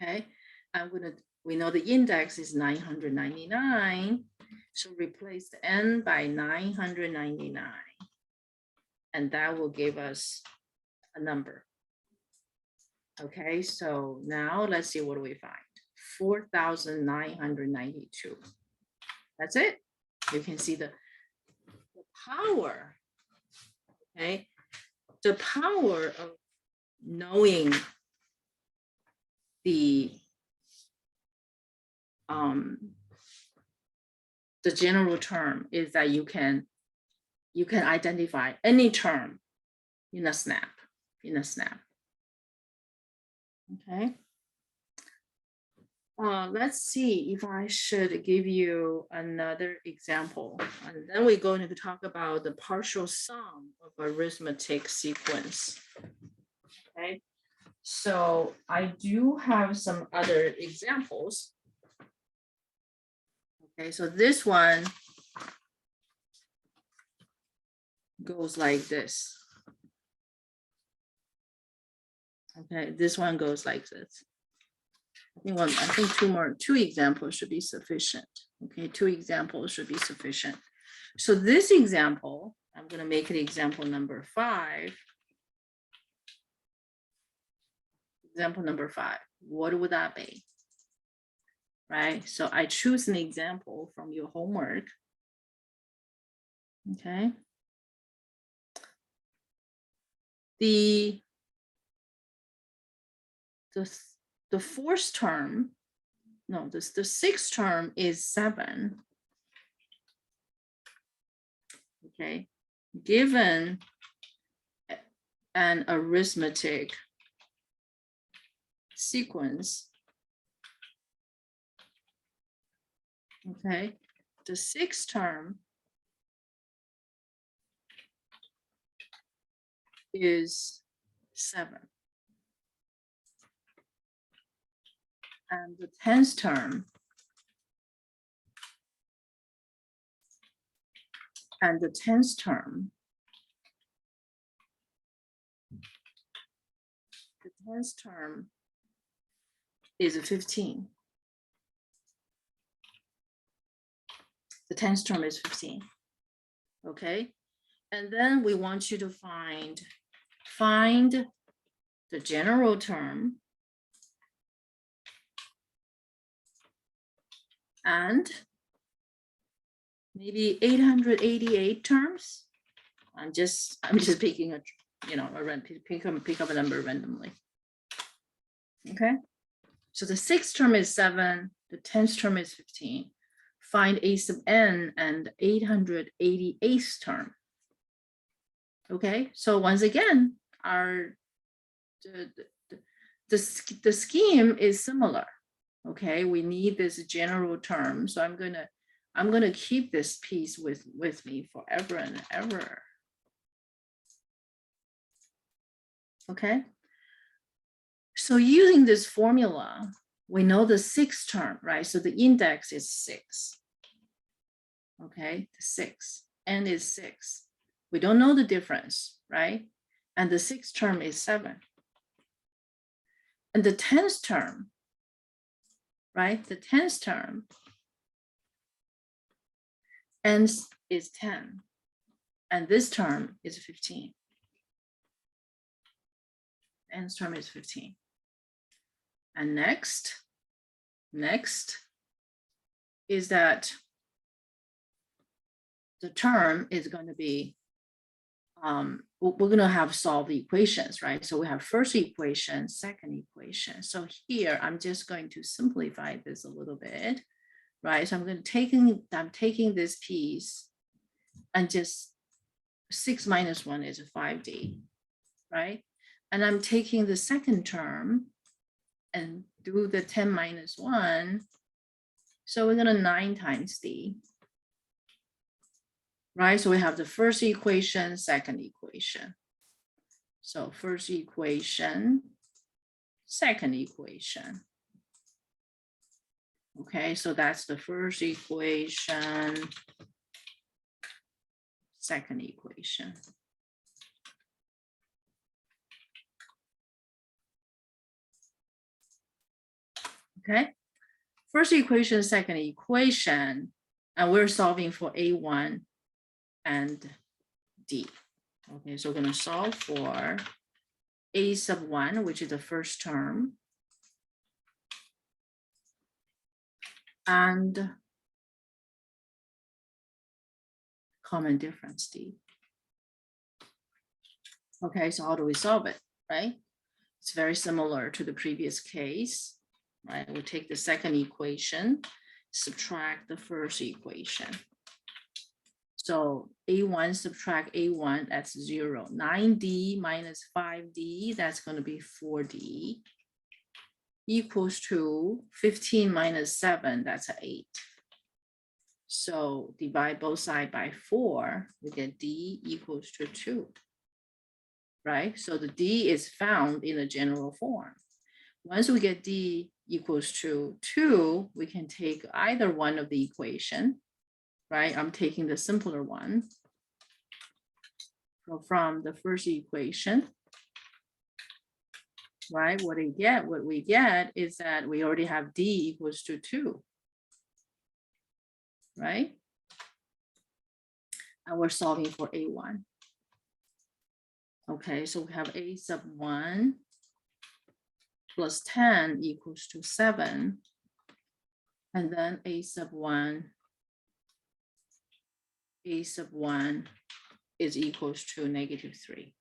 okay, and we know the index is 999, so replace the n by 999, and that will give us a number. Okay, so now let's see what do we find. 4,992. That's it. You can see the power, okay? The power of knowing the general term is that you can identify any term in a snap, okay? Let's see if I should give you another example. And then we're going to talk about the partial sum of arithmetic sequence. Okay, so I do have some other examples. Okay, so this one goes like this. Okay, this one goes like this. I think two examples should be sufficient. Okay, 2 examples should be sufficient. So this example, I'm going to make it example number 5. Example number 5. What would that be? Right. So I choose an example from your homework. Okay. The fourth term, no, the 6th term is 7. Okay, given an arithmetic sequence, okay, the 6th term is 7. And the 10th term is 15. The 10th term is 15. Okay, and then we want you to find the general term and maybe 888 terms. I'm just picking a, pick up a number randomly. Okay, so the 6th term is 7, the 10th term is 15. Find a sub n and 888th term. Okay, so once again, the scheme is similar. Okay, we need this general term, so I'm gonna keep this piece with me forever and ever. Okay, so using this formula, we know the 6th term, right? So the index is 6. Okay, the 6, n is 6. We don't know the difference, right? And the 6th term is 7. And the 10th term, right? The 10th term ends is 10. And this term is 15. Nth term is 15. And next is that the term is going to be, we're going to have solved the equations, right? So we have first equation, second equation. So here, I'm just going to simplify this a little bit, right? So I'm taking this piece and just 6 minus 1 is 5d, right? And I'm taking the second term and do the 10 minus 1. So we're going to 9 times d. Right, so we have the first equation, second equation. So first equation, second equation. Okay, so that's the first equation, second equation. Okay, first equation, second equation, and we're solving for A1 and D. Okay, so we're going to solve for A sub 1, which is the first term, and common difference D. Okay, so how do we solve it, right? It's very similar to the previous case, right? We'll take the second equation, subtract the first equation. So A1 subtract A1, that's 0. 9D minus 5D, that's going to be 4D, equals to 15 minus 7, that's 8. So divide both sides by 4, we get D equals to 2. Right? So the D is found in the general form. Once we get D equals to 2, we can take either one of the equation, right? I'm taking the simpler one. So from the first equation, right? What we get is that we already have D equals to 2, right? And we're solving for A1. Okay, so we have A sub 1 plus 10 equals to 7. And then A sub 1 is equals to -3.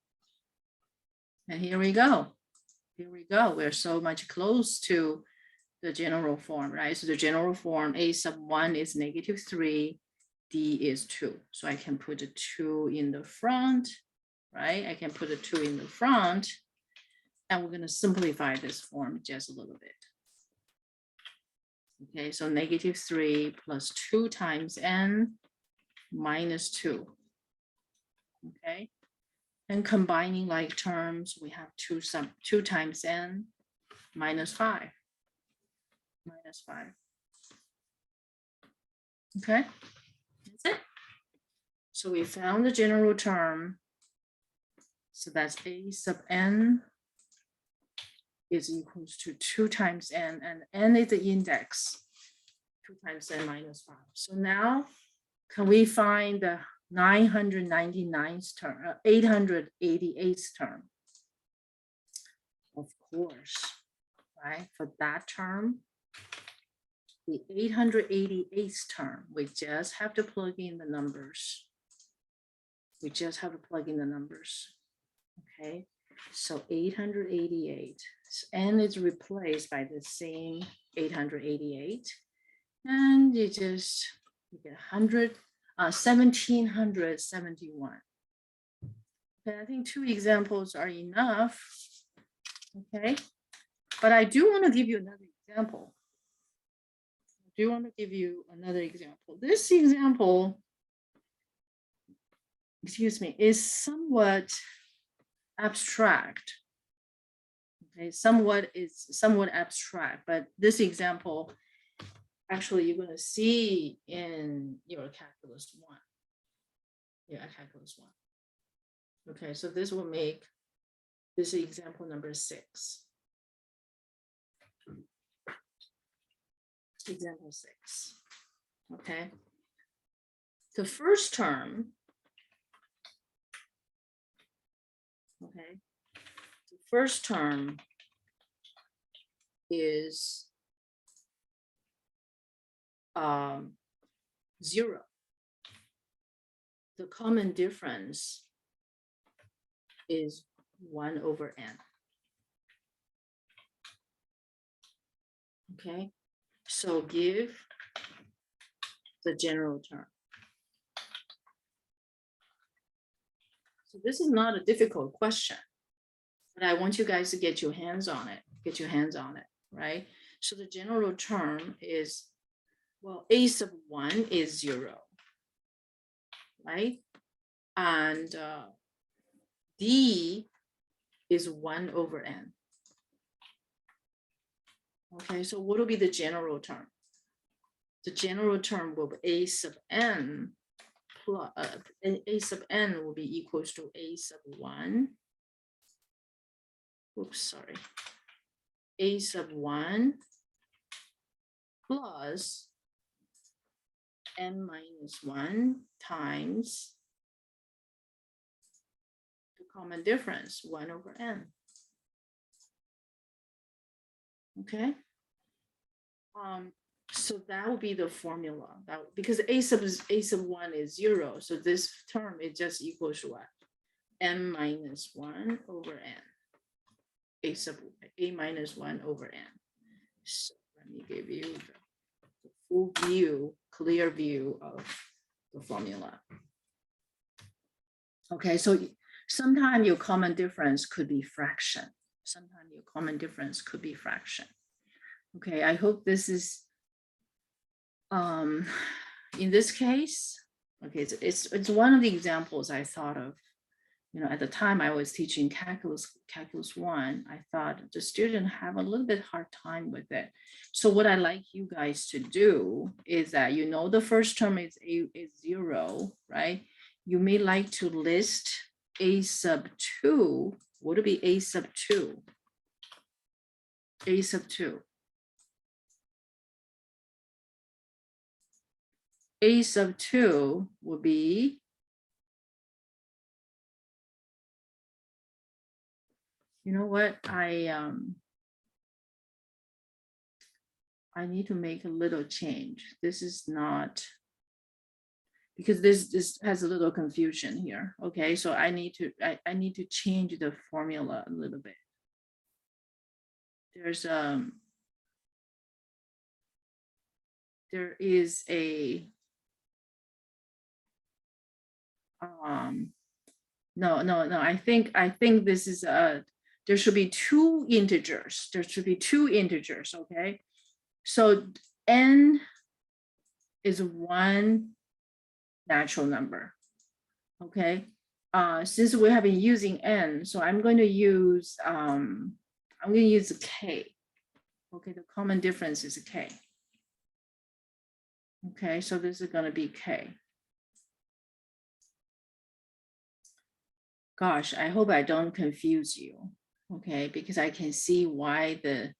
And here we go. Here we go. We're so much close to the general form, right? So the general form A sub 1 is -3, D is 2. So I can put a 2 in the front, right? I can put a 2 in the front, and we're going to simplify this form just a little bit. Okay, so -3 plus 2 times n minus 2. Okay, and combining like terms, we have 2 times n minus 5. Okay, that's it. So we found the general term. So that's A sub n is equals to 2 times n, and n is the index, 2 times n minus 5. So now, can we find the 999th term, 888th term? Of course, right? For that term, the 888th term, we just have to plug in the numbers. Okay, so 888, n is replaced by the same 888, and you get 1771. Okay, I think 2 examples are enough. Okay, but I do want to give you another example. This example, is somewhat abstract. Okay, somewhat abstract, but this example, actually, you're going to see in your calculus 1. Okay, so this will make this example number 6. Example 6. Okay, the first term. Okay, the first term is 0. The common difference is 1 over n. Okay, so give the general term. So this is not a difficult question, but I want you guys to get your hands on it. Right? So the general term is, well, A sub 1 is 0, right? And D is 1 over n. Okay, so what will be the general term? The general term will be A sub n plus A sub n will be equals to A sub 1. Oops, sorry. A sub 1 plus n minus 1 times the common difference, 1 over n. Okay. So that would be the formula. That because a sub 1 is 0, so this term is just equals to what? N minus 1 over n. A minus 1 over n. So let me give you the full view, clear view of the formula. Okay, so sometimes your common difference could be fraction. Sometimes your common difference could be fraction. Okay, I hope this is, in this case, okay, it's one of the examples I thought of. You know, at the time I was teaching calculus 1, I thought the student have a little bit hard time with it. So what I like you guys to do is that, you know, the first term is 0, right? You may like to list a sub 2. What would be a sub 2? A sub 2. A sub 2 will be, you know what, I need to make a little change. This is not, because this has a little confusion here. Okay, so I need to change the formula a little bit. There is a no, I think this is there should be two integers. There should be two integers, okay? So n is one natural number, okay? Since we have been using n, so I'm going to use k. Okay, the common difference is k. Okay, so this is going to be k. Gosh, I hope I don't confuse you, okay? Because I can see why the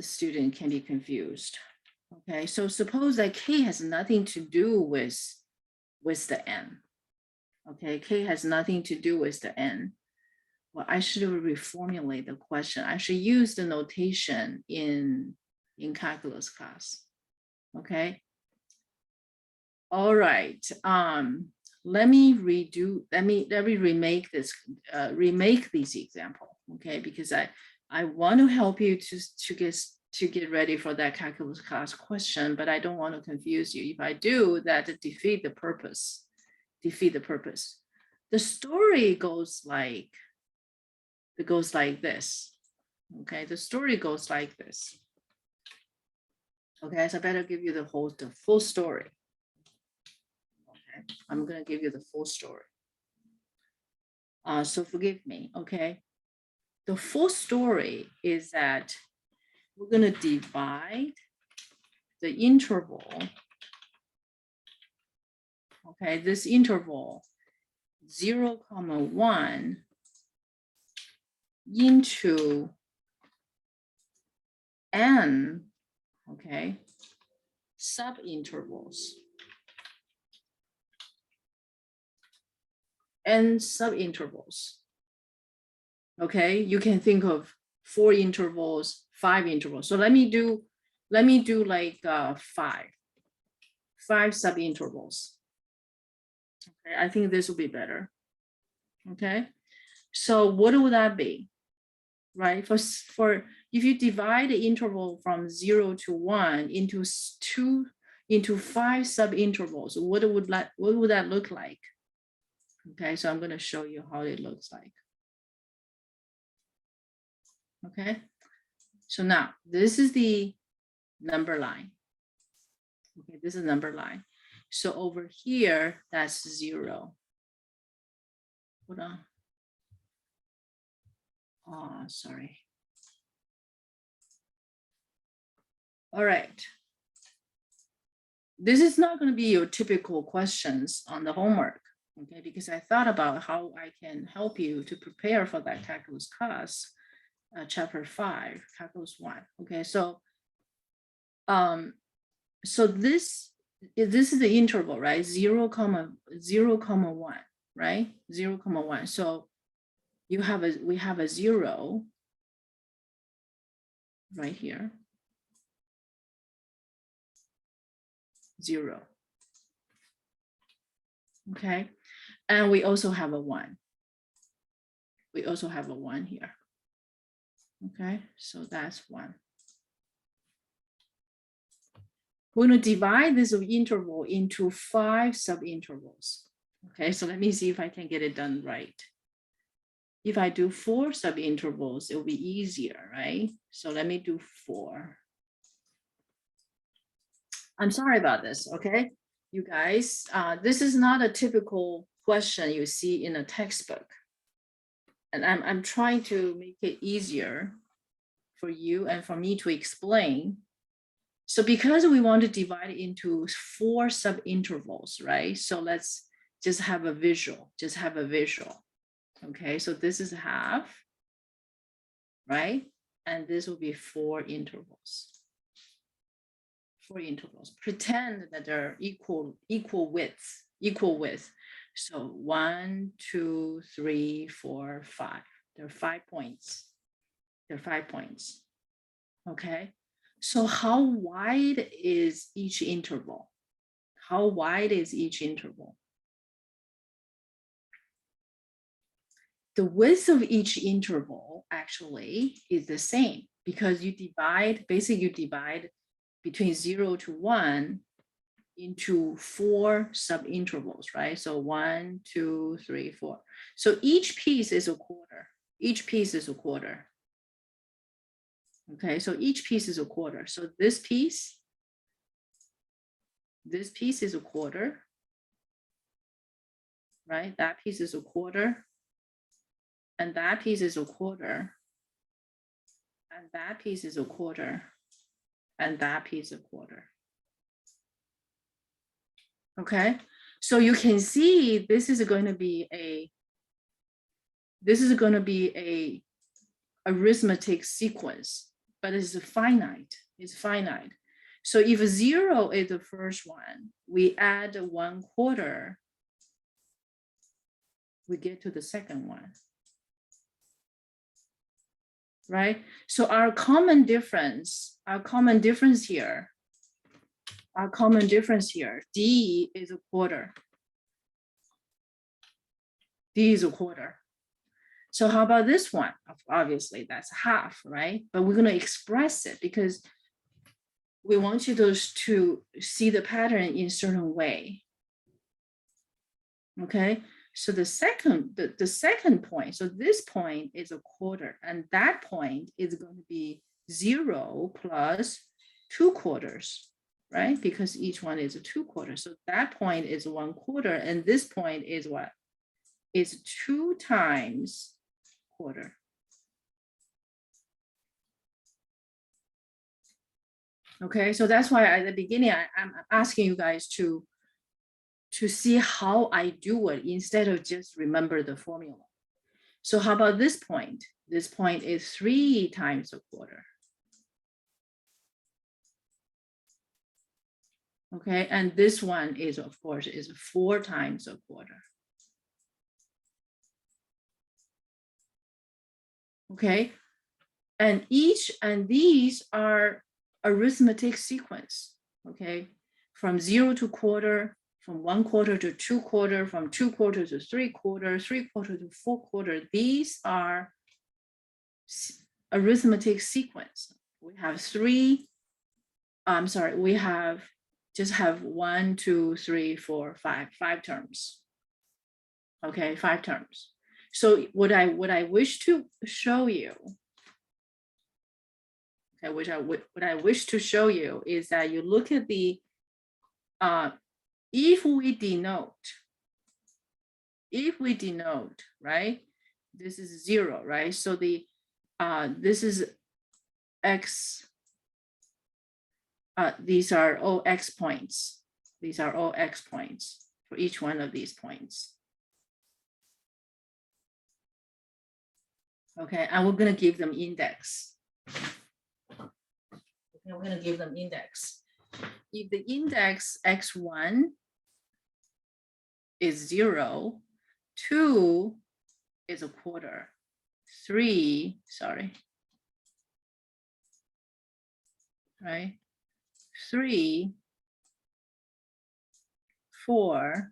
student can be confused. Okay, so suppose that k has nothing to do with the n. Okay, k has nothing to do with the n. Well, I should reformulate the question. I should use the notation in calculus class. Okay. All right. Let me remake this example. Okay, because I want to help you to get ready for that calculus class question, but I don't want to confuse you. If I do, that defeat the purpose. The story goes like this. Okay, the story goes like this. Okay, so I better give you the full story. Okay, I'm gonna give you the full story. So forgive me, okay? The full story is that we're gonna divide the interval. Okay, this interval 0,1 into n, okay, subintervals. N subintervals. Okay, you can think of 4 intervals, 5 intervals. So let me do like 5 subintervals. Okay, I think this will be better. Okay, so what would that be? Right, for if you divide the interval from 0 to 1 into 5 subintervals, what would that look like? Okay, so I'm going to show you how it looks like. Okay, so now this is the number line. Okay, this is number line. So over here, that's 0. Hold on. Oh, sorry. All right. This is not going to be your typical questions on the homework, okay? Because I thought about how I can help you to prepare for that calculus class, chapter 5, calculus 1. Okay, so so this is the interval, right? 0, 1, right? 0, 1. So we have a 0 right here. 0. Okay, and we also have a 1. We also have a 1 here. Okay, so that's 1. We're going to divide this interval into 5 subintervals. Okay, so let me see if I can get it done right. If I do 4 subintervals, it will be easier, right? So let me do 4. I'm sorry about this, okay? You guys, this is not a typical question you see in a textbook. And I'm trying to make it easier for you and for me to explain. So because we want to divide it into 4 subintervals, right? So let's just have a visual, Okay, so this is half, right? And this will be 4 intervals. 4 intervals. Pretend that they're equal width. So 1, 2, 3, 4, 5. There are 5 points. Okay. So how wide is each interval? How wide is each interval? The width of each interval actually is the same because you divide between 0 to 1 into 4 subintervals, right? So 1, 2, 3, 4. So each piece is a quarter. Okay, so each piece is a quarter. So this piece is a quarter, right? That piece is a quarter, and that piece is a quarter, and that piece is a quarter, and that piece a quarter. Okay, so you can see this is going to be a arithmetic sequence, but it's finite. So if 0 is the first one, we add 1/4, we get to the second one. Right? So our common difference here, D is a quarter. So how about this one? Obviously, that's half, right? But we're going to express it because we want you to see the pattern in a certain way. Okay, so the second point, so this point is a quarter, and that point is going to be 0 plus 2/4, right? Because each one is a 2/4. So that point is 1/4, and this point is what? Is 2 times quarter. Okay, so that's why at the beginning, I'm asking you guys to see how I do it instead of just remember the formula. So how about this point? This point is 3 times a quarter. Okay, and this one is, of course, is 4 times a quarter. Okay, and these are arithmetic sequence. Okay, from 0 to quarter, from 1/4 to 2/4, from 2/4 to 3/4, 3/4 to 4/4. These are arithmetic sequence. We have just have 1, 2, 3, 4, 5 terms. Okay, 5 terms. So what I wish to show you, okay, what I wish to show you is that you look at the if we denote, right? This is 0, right? So the this is x. These are all x points. These are all x points for each one of these points. Okay, and we're going to give them index. Okay, we're going to give them index. If the index x1 is 0, 2 is a quarter, 3, right? 3 4,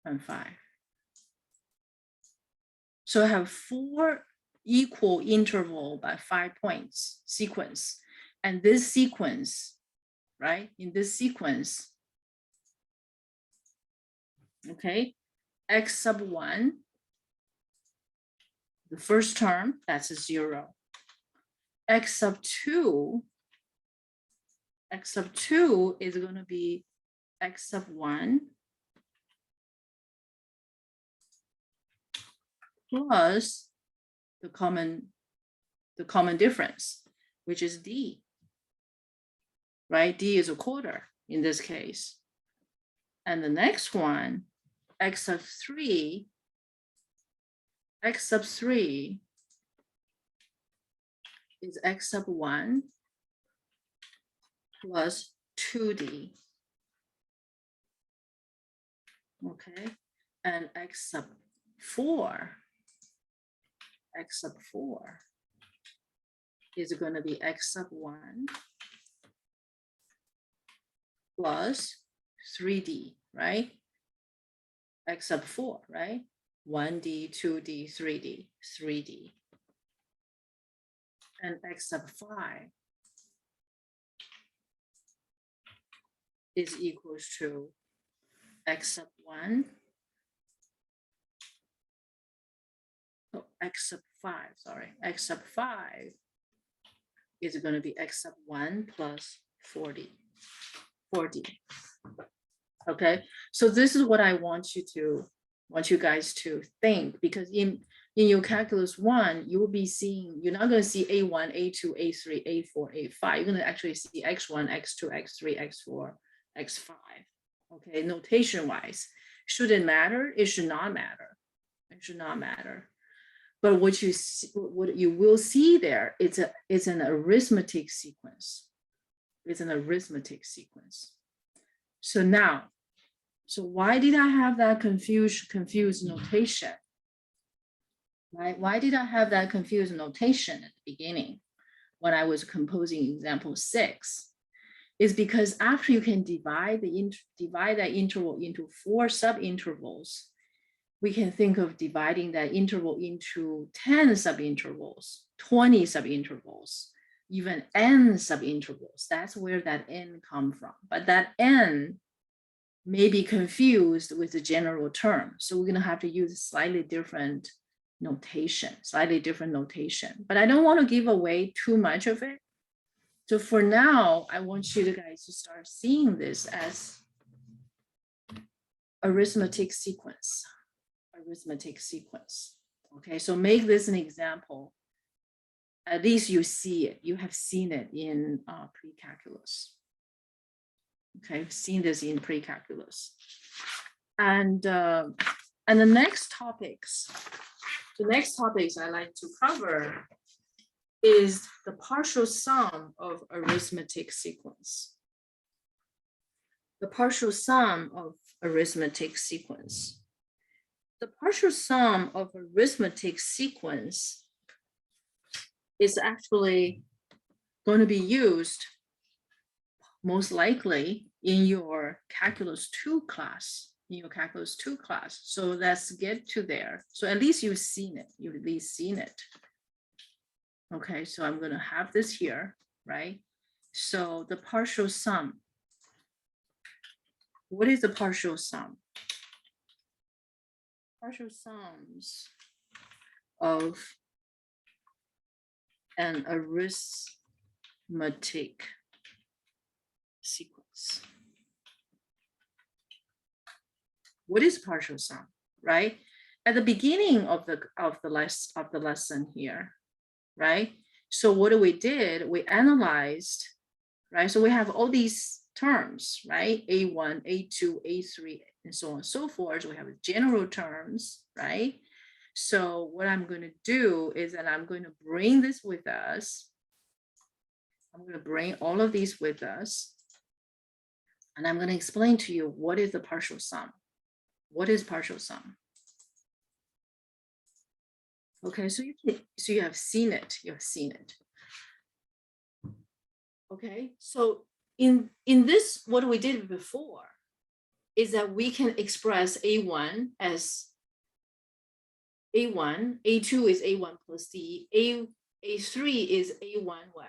and 5. So I have 4 equal interval by 5 points sequence. And this sequence, right? In this sequence, okay, x sub 1, the first term, that's a 0. X sub 2 is going to be x sub 1 plus the common difference, which is d, right? D is a quarter in this case. And the next one, x sub 3 is x sub 1 plus 2d. Okay, and x sub 4 is going to be x sub 1 plus 3d, right? X sub 4, right? 1d, 2d, 3d. And x sub 5 is equals to x sub 1. Oh, x sub 5, sorry. X sub 5 is going to be x sub 1 plus 4d. Okay, so this is what I want you guys to think, because in your calculus 1, you will be seeing, you're not going to see A1, A2, A3, A4, A5. You're going to actually see X1, X2, X3, X4, X5. Okay, notation wise, should it matter? It should not matter. It should not matter. But what you will see there, it's an arithmetic sequence. It's an arithmetic sequence. So now, so why did I have that confused notation? Right? Why did I have that confused notation at the beginning when I was composing example 6? Is because after you can divide that interval into 4 subintervals, we can think of dividing that interval into 10 subintervals, 20 subintervals, even n subintervals. That's where that n come from. But that n may be confused with the general term. So we're gonna have to use slightly different notation. But I don't want to give away too much of it. So for now, I want you guys to start seeing this as arithmetic sequence. Okay, so make this an example. At least you see it. You have seen it in pre-calculus. Okay, I've seen this in pre-calculus. And the next topics I like to cover is the partial sum of arithmetic sequence. The partial sum of arithmetic sequence. The partial sum of arithmetic sequence is actually going to be used most likely in your calculus 2 class. So let's get to there. So at least you've seen it. Okay, so I'm going to have this here, right? So the partial sum. What is the partial sum? Partial sums of an arithmetic sequence. What is partial sum, right? At the beginning of the lesson here, right? So what we did, we analyzed, right? So we have all these terms, right? A1, A2, A3, and so on and so forth. So we have general terms, right? So what I'm going to do is that I'm going to bring this with us. I'm going to bring all of these with us. And I'm going to explain to you what is the partial sum. What is partial sum? Okay, so you have seen it. Okay, so in this, what we did before is that we can express A1 as A1, A2 is A1 plus D, A3 is A1 what?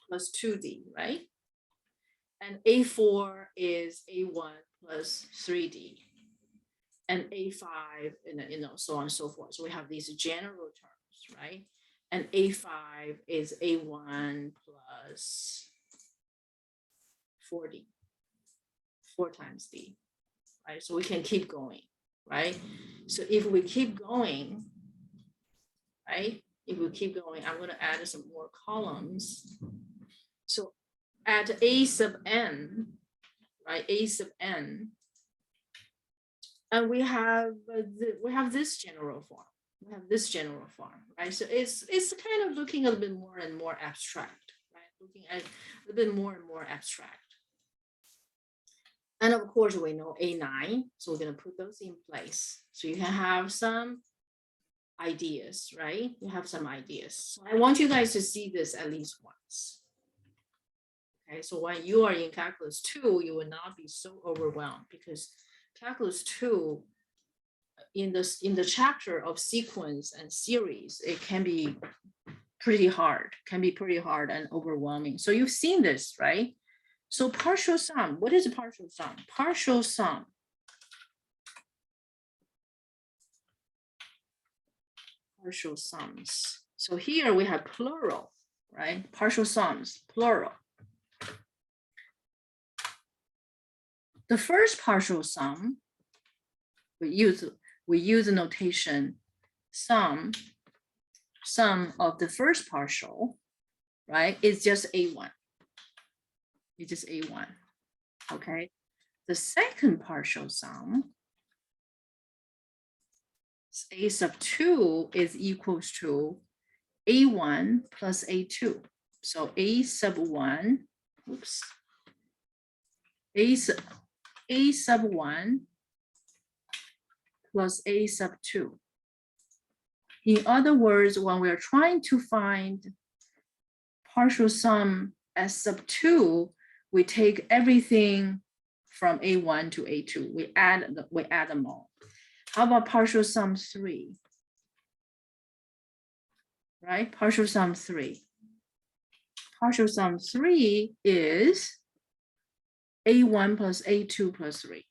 Plus 2D, right? And A4 is A1 plus 3D. And A5, and so on and so forth. So we have these general terms, right? And A5 is A1 plus 4D, 4 times D, right? So we can keep going, right? So if we keep going, right? If we keep going, I'm going to add some more columns. So at A sub n, right? A sub n, and we have this general form. We have this general form, right? So it's kind of looking a little bit more and more abstract, right? Looking at a little bit more and more abstract. And of course, we know A9, so we're going to put those in place. So you can have some ideas, right? You have some ideas. So I want you guys to see this at least once. Okay, so when you are in Calculus 2, you will not be so overwhelmed because Calculus 2, in the chapter of sequence and series, it can be pretty hard, and overwhelming. So you've seen this, right? So partial sum, what is a partial sum? Partial sum. Partial sums. So here we have plural, right? Partial sums, plural. The first partial sum, we use the notation sum of the first partial, right? It's just A1. It's just A1, okay? The second partial sum, A sub 2 is equals to A1 plus A2. So A sub 1, oops, A sub 1 plus A sub 2. In other words, when we're trying to find partial sum S sub 2, we take everything from A1 to A2. We add them all. How about partial sum 3? Right? Partial sum 3. Partial sum 3 is A1 plus A2 plus 3.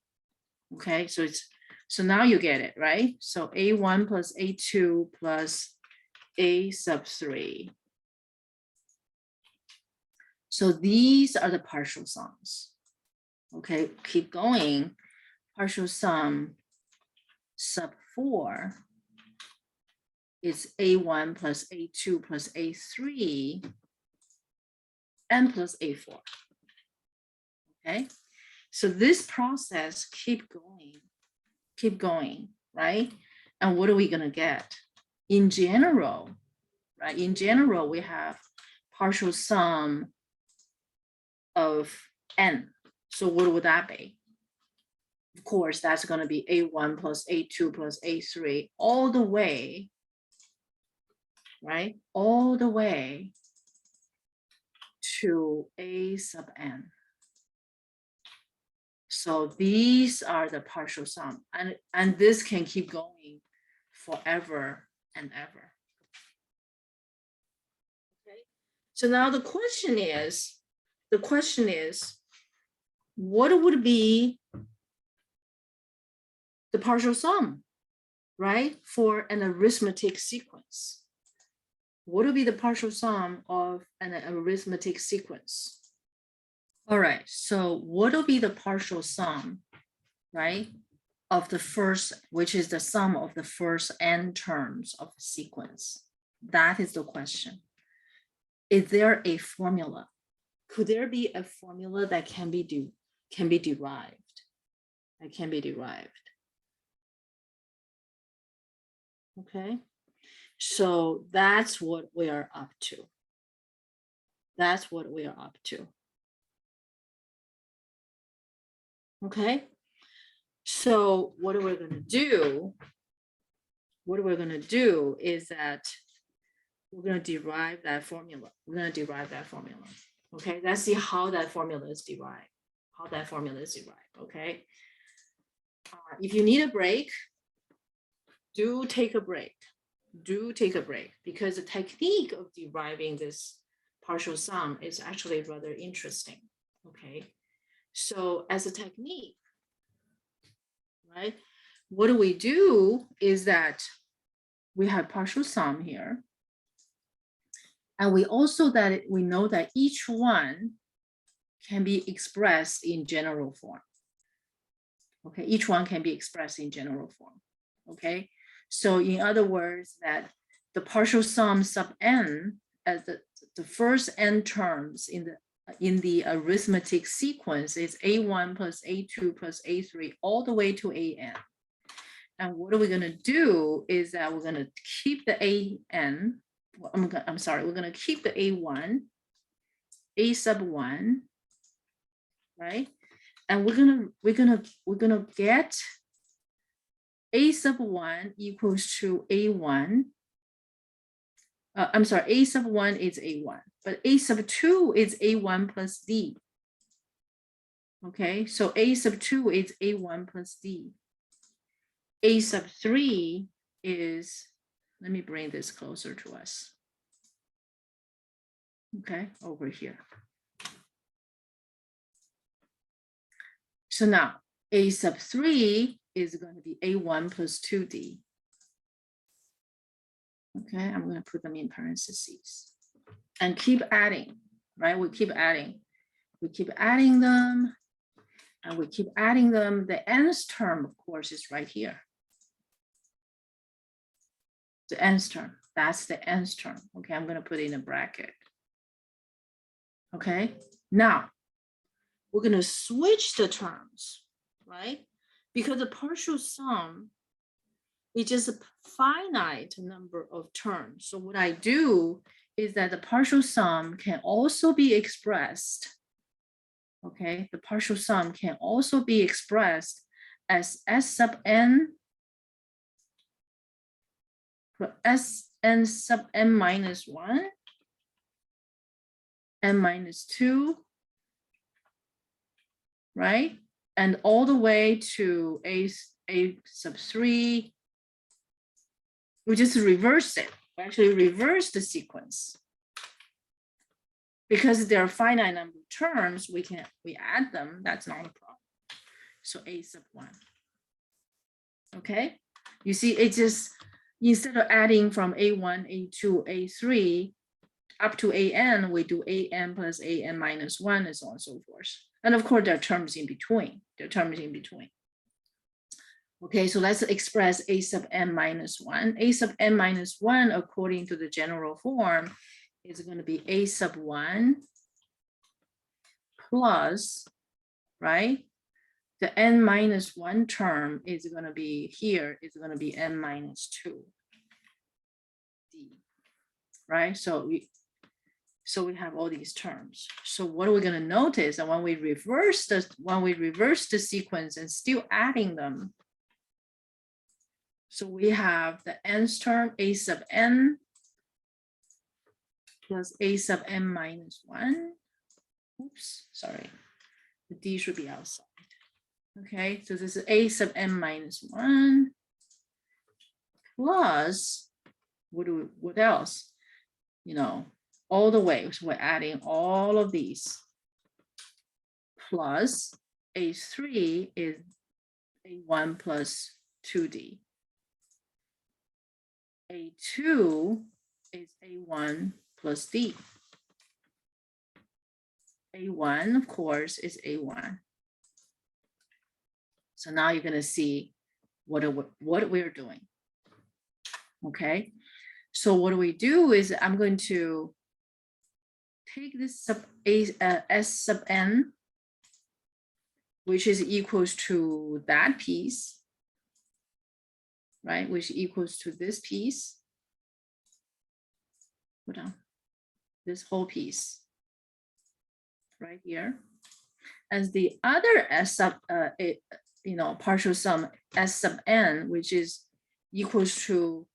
Okay, so now you get it, right? So A1 plus A2 plus A sub 3. So these are the partial sums. Okay, keep going. Partial sum sub 4 is A1 plus A2 plus A3 and plus A4. Okay, so this process keep going, right? And what are we gonna get? In general, right? In general, we have partial sum of n. So what would that be? Of course, that's going to be A1 plus A2 plus A3 all the way, right? All the way to A sub n. So these are the partial sum, and this can keep going forever and ever. Okay. So now the question is, what would be the partial sum, right? For an arithmetic sequence. What would be the partial sum of an arithmetic sequence? All right, so what will be the partial sum, right? Of the first, which is the sum of the first n terms of the sequence. That is the question. Is there a formula? Could there be a formula that can be derived? That can be derived. Okay, so that's what we are up to. That's what we are up to. Okay, so what we're going to do, is that we're going to derive that formula. Okay, let's see how that formula is derived. Okay, If you need a break, do take a break. Do take a break, because the technique of deriving this partial sum is actually rather interesting. Okay, so as a technique, right, what do we do is that we have partial sum here, and we also that we know that each one can be expressed in general form. Okay, each one can be expressed in general form. Okay, so in other words, that the partial sum sub n as the first n terms in the arithmetic sequence is a1 plus a2 plus a3 all the way to an. And what are we going to do is that we're going to keep the an. I'm sorry, we're going to keep the a1, a sub 1, right? And we're gonna get a sub 1 equals to a1. I'm sorry, a sub 1 is a1, but a sub 2 is a1 plus d. Okay, so a sub 2 is a1 plus d. A sub 3 is, let me bring this closer to us. Okay, over here. So now a sub 3 is going to be a1 plus 2d. Okay, I'm going to put them in parentheses and keep adding, right? We keep adding. We keep adding them and we keep adding them. The nth term, of course, is right here. The nth term, that's the nth term. Okay, I'm going to put it in a bracket. Okay, now we're going to switch the terms, right? Because the partial sum is just a finite number of terms. So what I do is that the partial sum can also be expressed, okay? The partial sum can also be expressed as s sub n plus sn sub n minus 1, n minus 2, right? And all the way to a sub 3. We just reverse it. We actually reverse the sequence. Because there are finite number of terms, we add them. That's not a problem. So a sub 1. Okay, you see, it just, instead of adding from a1, a2, a3 up to an, we do an plus an minus 1 and so on and so forth. And of course, there are terms in between. There are terms in between. Okay, so let's express a sub n minus 1. A sub n minus 1, according to the general form, is going to be a sub 1 plus, right? The n minus 1 term is going to be here, is going to be n minus 2. D, right? So we have all these terms. So what are we going to notice? And when we reverse the sequence and still adding them, so we have the nth term, a sub n plus a sub n minus 1. Oops, sorry. The d should be outside. Okay, so this is a sub n minus 1 plus, what else? You know, all the way. So we're adding all of these plus a3 is a1 plus 2d. A2 is a1 plus d. A1, of course, is a1. So now you're going to see what we're doing. Okay, so what do we do is I'm going to take this s sub n, which is equals to that piece, right, which equals to this piece. Hold on, this whole piece right here, as the other s sub partial sum s sub n, which is equals to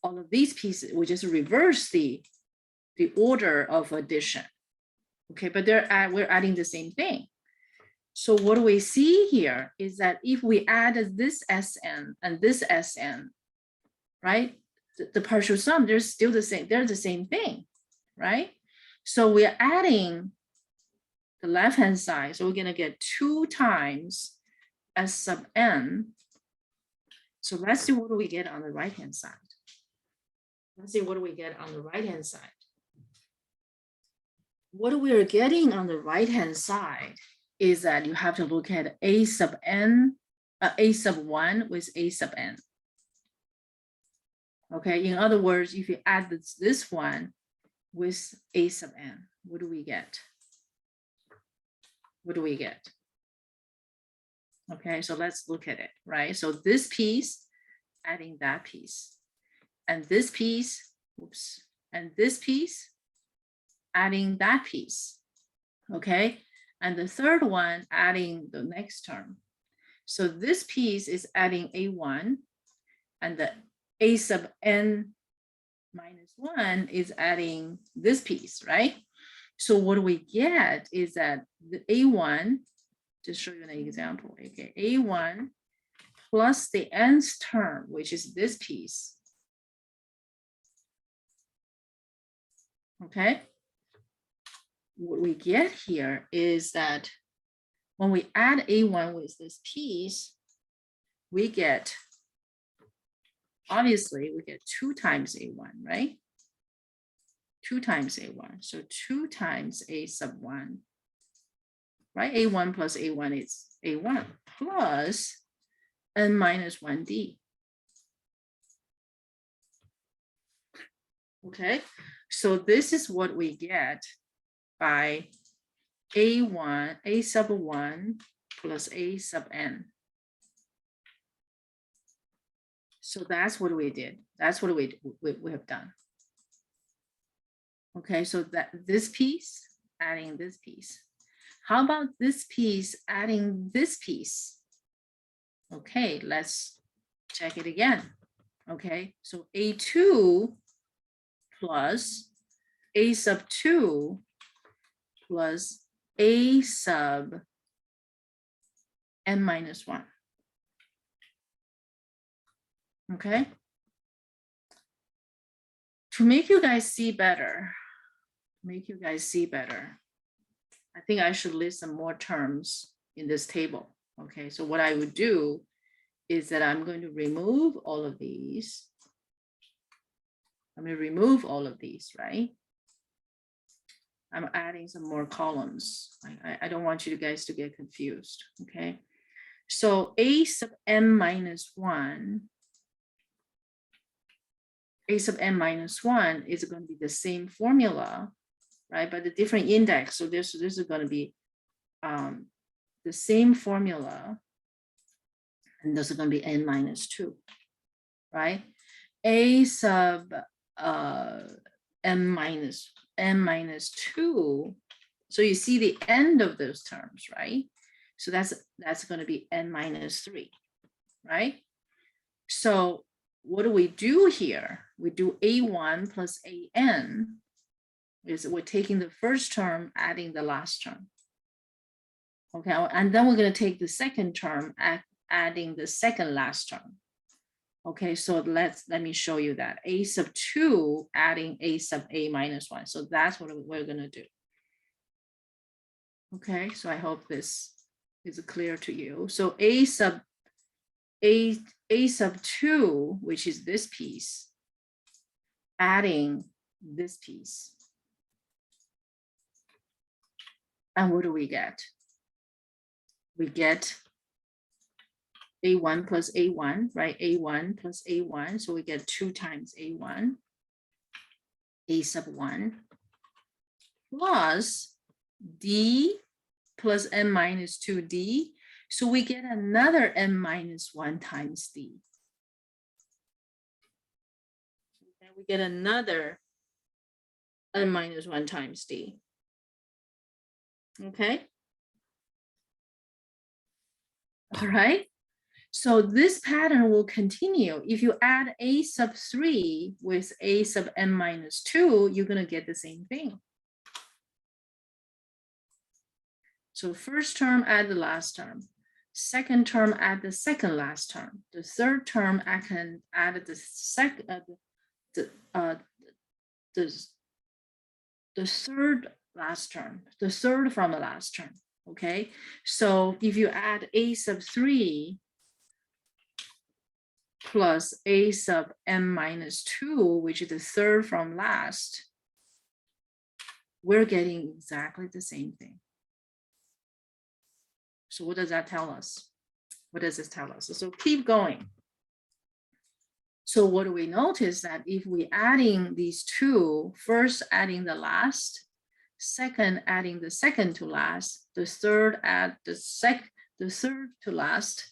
all of these pieces. We just reverse the order of addition. Okay, but we're adding the same thing. So what do we see here is that if we add this Sn and this Sn, right? The partial sum, they're still the same, they're the same thing, right? So we're adding the left-hand side, so we're gonna get 2 times S sub n. So let's see what do we get on the right-hand side. Let's see what do we get on the right-hand side. What we are getting on the right-hand side is that you have to look at a sub n, a sub 1 with a sub n. Okay, in other words, if you add this one with a sub n, what do we get? What do we get? Okay, so let's look at it, right? So this piece, adding that piece, and this piece, oops, and this piece, adding that piece, okay? And the third one, adding the next term. So this piece is adding a1, and the a sub n minus 1 is adding this piece, right? So what we get is that the a1, to show you an example, okay, a1 plus the nth term, which is this piece, okay? What we get here is that when we add a1 with this piece, we get, obviously, we get 2 times a1, right? 2 times a1, so 2 times a sub 1, right? a1 plus a1 is a1 plus n minus 1d. Okay, so this is what we get by a1, a sub 1 plus a sub n. So that's what we did. That's what we have done. Okay, so that this piece, adding this piece. How about this piece adding this piece? Okay, let's check it again. Okay, so a2 plus a sub 2 plus a sub n minus 1. Okay. To make you guys see better, I think I should list some more terms in this table. Okay, so what I would do is that I'm going to remove all of these. I'm going to remove all of these, right? I'm adding some more columns. I don't want you guys to get confused, okay? So a sub n minus 1, a sub n minus 1 is going to be the same formula, right? But the different index. So this is going to be the same formula, and this is going to be n minus 2, right? A sub n minus 2. So you see the end of those terms, right? So that's going to be n minus 3, right? So what do we do here? We do a1 plus an, is we're taking the first term, adding the last term. Okay, and then we're going to take the second term, adding the second last term. Okay, so let me show you that. A sub 2 adding a sub a minus 1. So that's what we're going to do. Okay, so I hope this is clear to you. So a sub 2, which is this piece, adding this piece. And what do we get? We get a1 plus a1, right? a1 plus a1, so we get 2 times a1, a sub 1, plus d plus n minus 2d, so we get another n minus 1 times d. And we get another n minus 1 times d. Okay. All right. So this pattern will continue. If you add a sub 3 with a sub n minus 2, you're going to get the same thing. So first term add the last term, second term add the second last term, the third term I can add the third last term, the third from the last term. Okay, so if you add a sub 3 plus a sub n minus 2, which is the third from last, we're getting exactly the same thing. So what does that tell us? What does this tell us? So keep going. So what do we notice that if we adding these two, first adding the last, second adding the second to last, the third add the third to last,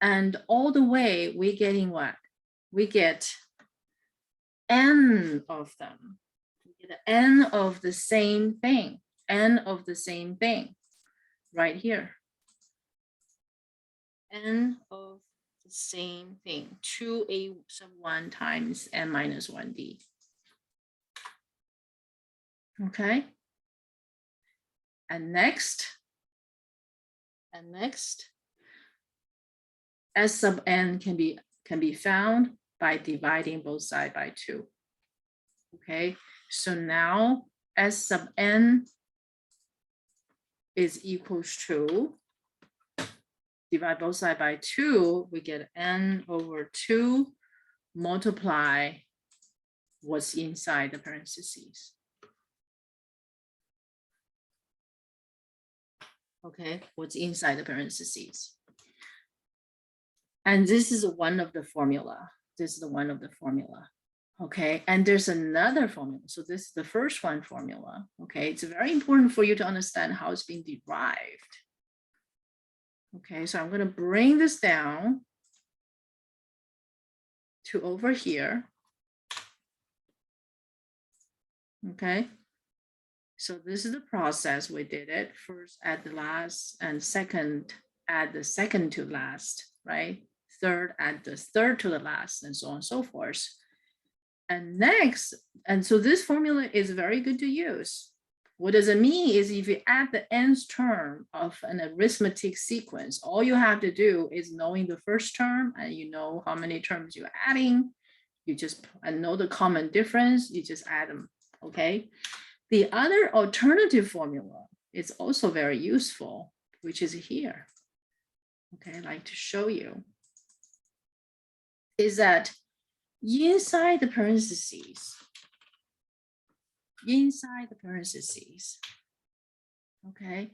and all the way we getting what? We get n of them. We get n of the same thing, n of the same thing, right here. N of the same thing, 2a sub 1 times n minus 1d. Okay. And next, S sub n can be found by dividing both sides by 2. Okay, so now S sub n is equals to, divide both sides by 2, we get n over 2 multiply what's inside the parentheses. Okay, what's inside the parentheses. And this is one of the formula. This is the one of the formula. Okay, and there's another formula. So this is the first one formula. Okay, it's very important for you to understand how it's being derived. Okay, so I'm going to bring this down to over here. Okay, so this is the process we did it. First add the last, and second add the second to last, right? Third add the third to the last, and so on and so forth. And next, and so this formula is very good to use. What does it mean is if you add the nth term of an arithmetic sequence, all you have to do is knowing the first term and you know how many terms you're adding, you just know the common difference, you just add them, okay? The other alternative formula is also very useful, which is here. Okay, I'd like to show you, is that inside the parentheses, okay,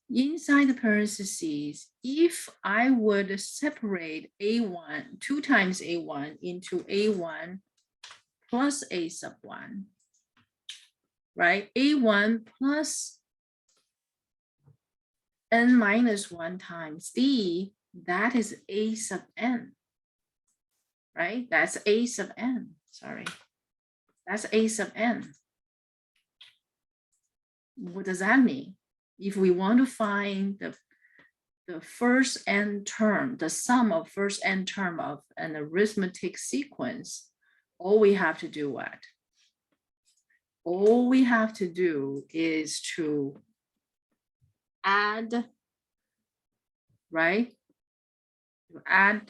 inside the parentheses, if I would separate A1, 2 times A1 into A1 plus A sub 1, right? A1 plus n minus 1 times d, that is A sub n, right? That's A sub n, sorry. That's A sub n. What does that mean? If we want to find the first n term, the sum of first n term of an arithmetic sequence, all we have to do what? All we have to do is to add, right? To add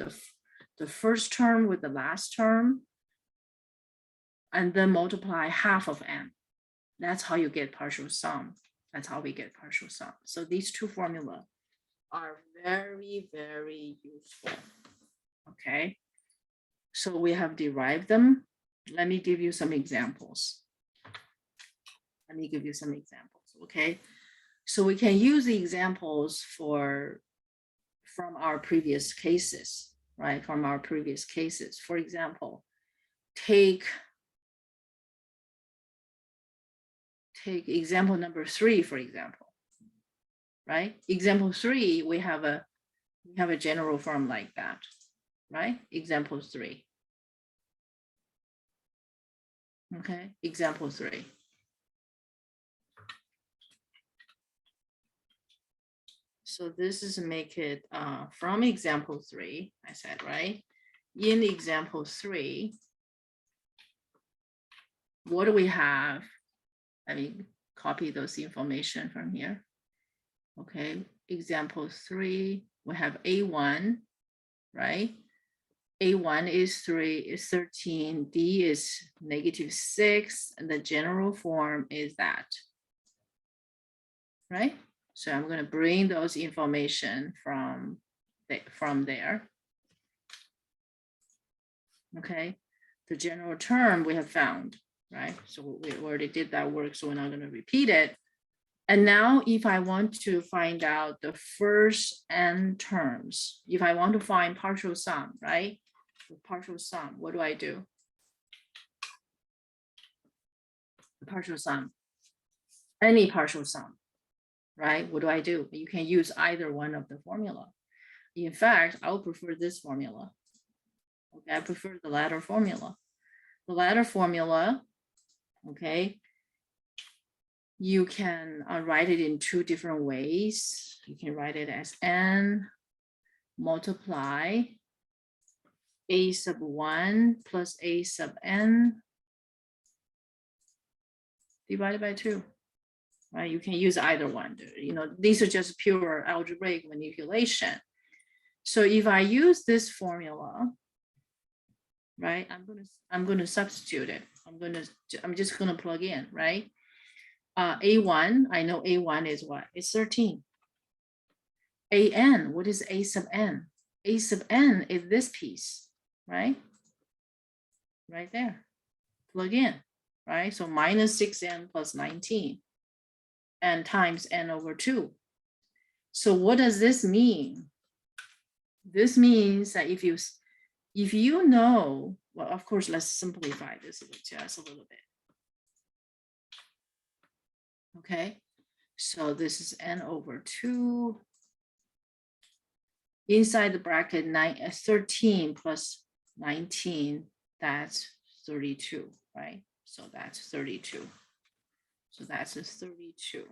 the first term with the last term, and then multiply half of n. That's how you get partial sum. That's how we get partial sum. So these two formulas are very, very useful. Okay, so we have derived them. Let me give you some examples. Okay, so we can use the examples from our previous cases, right? From our previous cases. For example, take example number 3, for example, right? Example 3, we have a general form like that, right? Example 3. Okay, example 3. So this is make it from example 3, I said, right? In example 3, what do we have? Let me copy those information from here. Okay, example 3, we have A1, right? A1 is 3, is 13, D is -6, and the general form is that, right? So I'm going to bring those information from there. Okay, the general term we have found, right? So we already did that work, so we're not going to repeat it. And now if I want to find out the first n terms, if I want to find partial sum, right? The partial sum, what do I do? Partial sum, any partial sum, right? What do I do? You can use either one of the formula. In fact, I'll prefer this formula. Okay, I prefer the latter formula. The latter formula, okay, you can write it in 2 different ways. You can write it as n multiply a sub 1 plus a sub n divided by 2. Right? You can use either one. You know, these are just pure algebraic manipulation. So if I use this formula, right, I'm gonna substitute it. I'm just gonna plug in, right? A1, I know A1 is what? It's 13. AN, what is A sub n? A sub n is this piece, right? Right there. Plug in, right? So minus 6n plus 19 and times n over 2. So what does this mean? This means that if you know, well, of course, let's simplify this just a little bit. Okay, so this is n over 2. Inside the bracket, 13 plus 19, that's 32, right? So that's 32. So that's a 32.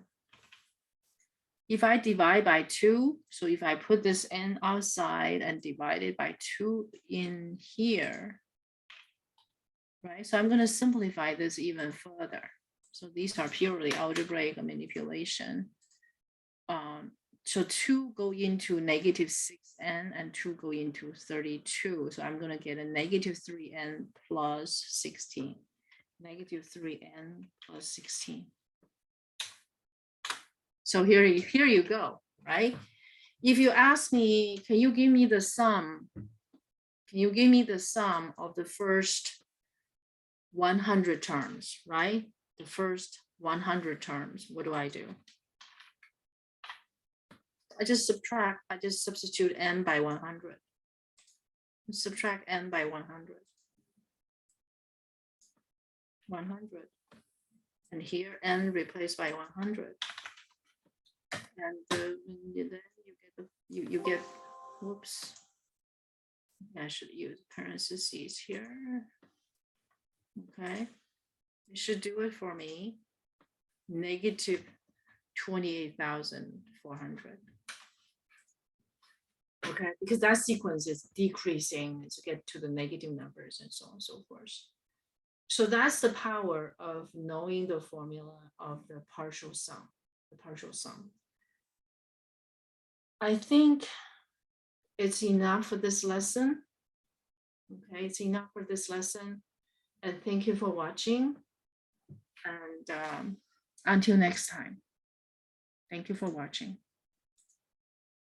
If I divide by 2, so if I put this n outside and divide it by 2 in here, right? So I'm going to simplify this even further. So these are purely algebraic manipulation. So 2 go into -6n and 2 go into 32. So I'm going to get a -3n plus 16. -3n plus 16. So here you go, right? If you ask me, can you give me the sum? Can you give me the sum of the first 100 terms, right? The first 100 terms, what do? I just substitute n by 100. Subtract n by 100. 100. And here n replaced by 100. And then you get, whoops. I should use parentheses here. Okay. It should do it for me. Negative 28,400. Okay, because that sequence is decreasing to get to the negative numbers and so on and so forth. So that's the power of knowing the formula of the partial sum, I think it's enough for this lesson. Okay, it's enough for this lesson. And thank you for watching. And until next time, thank you for watching.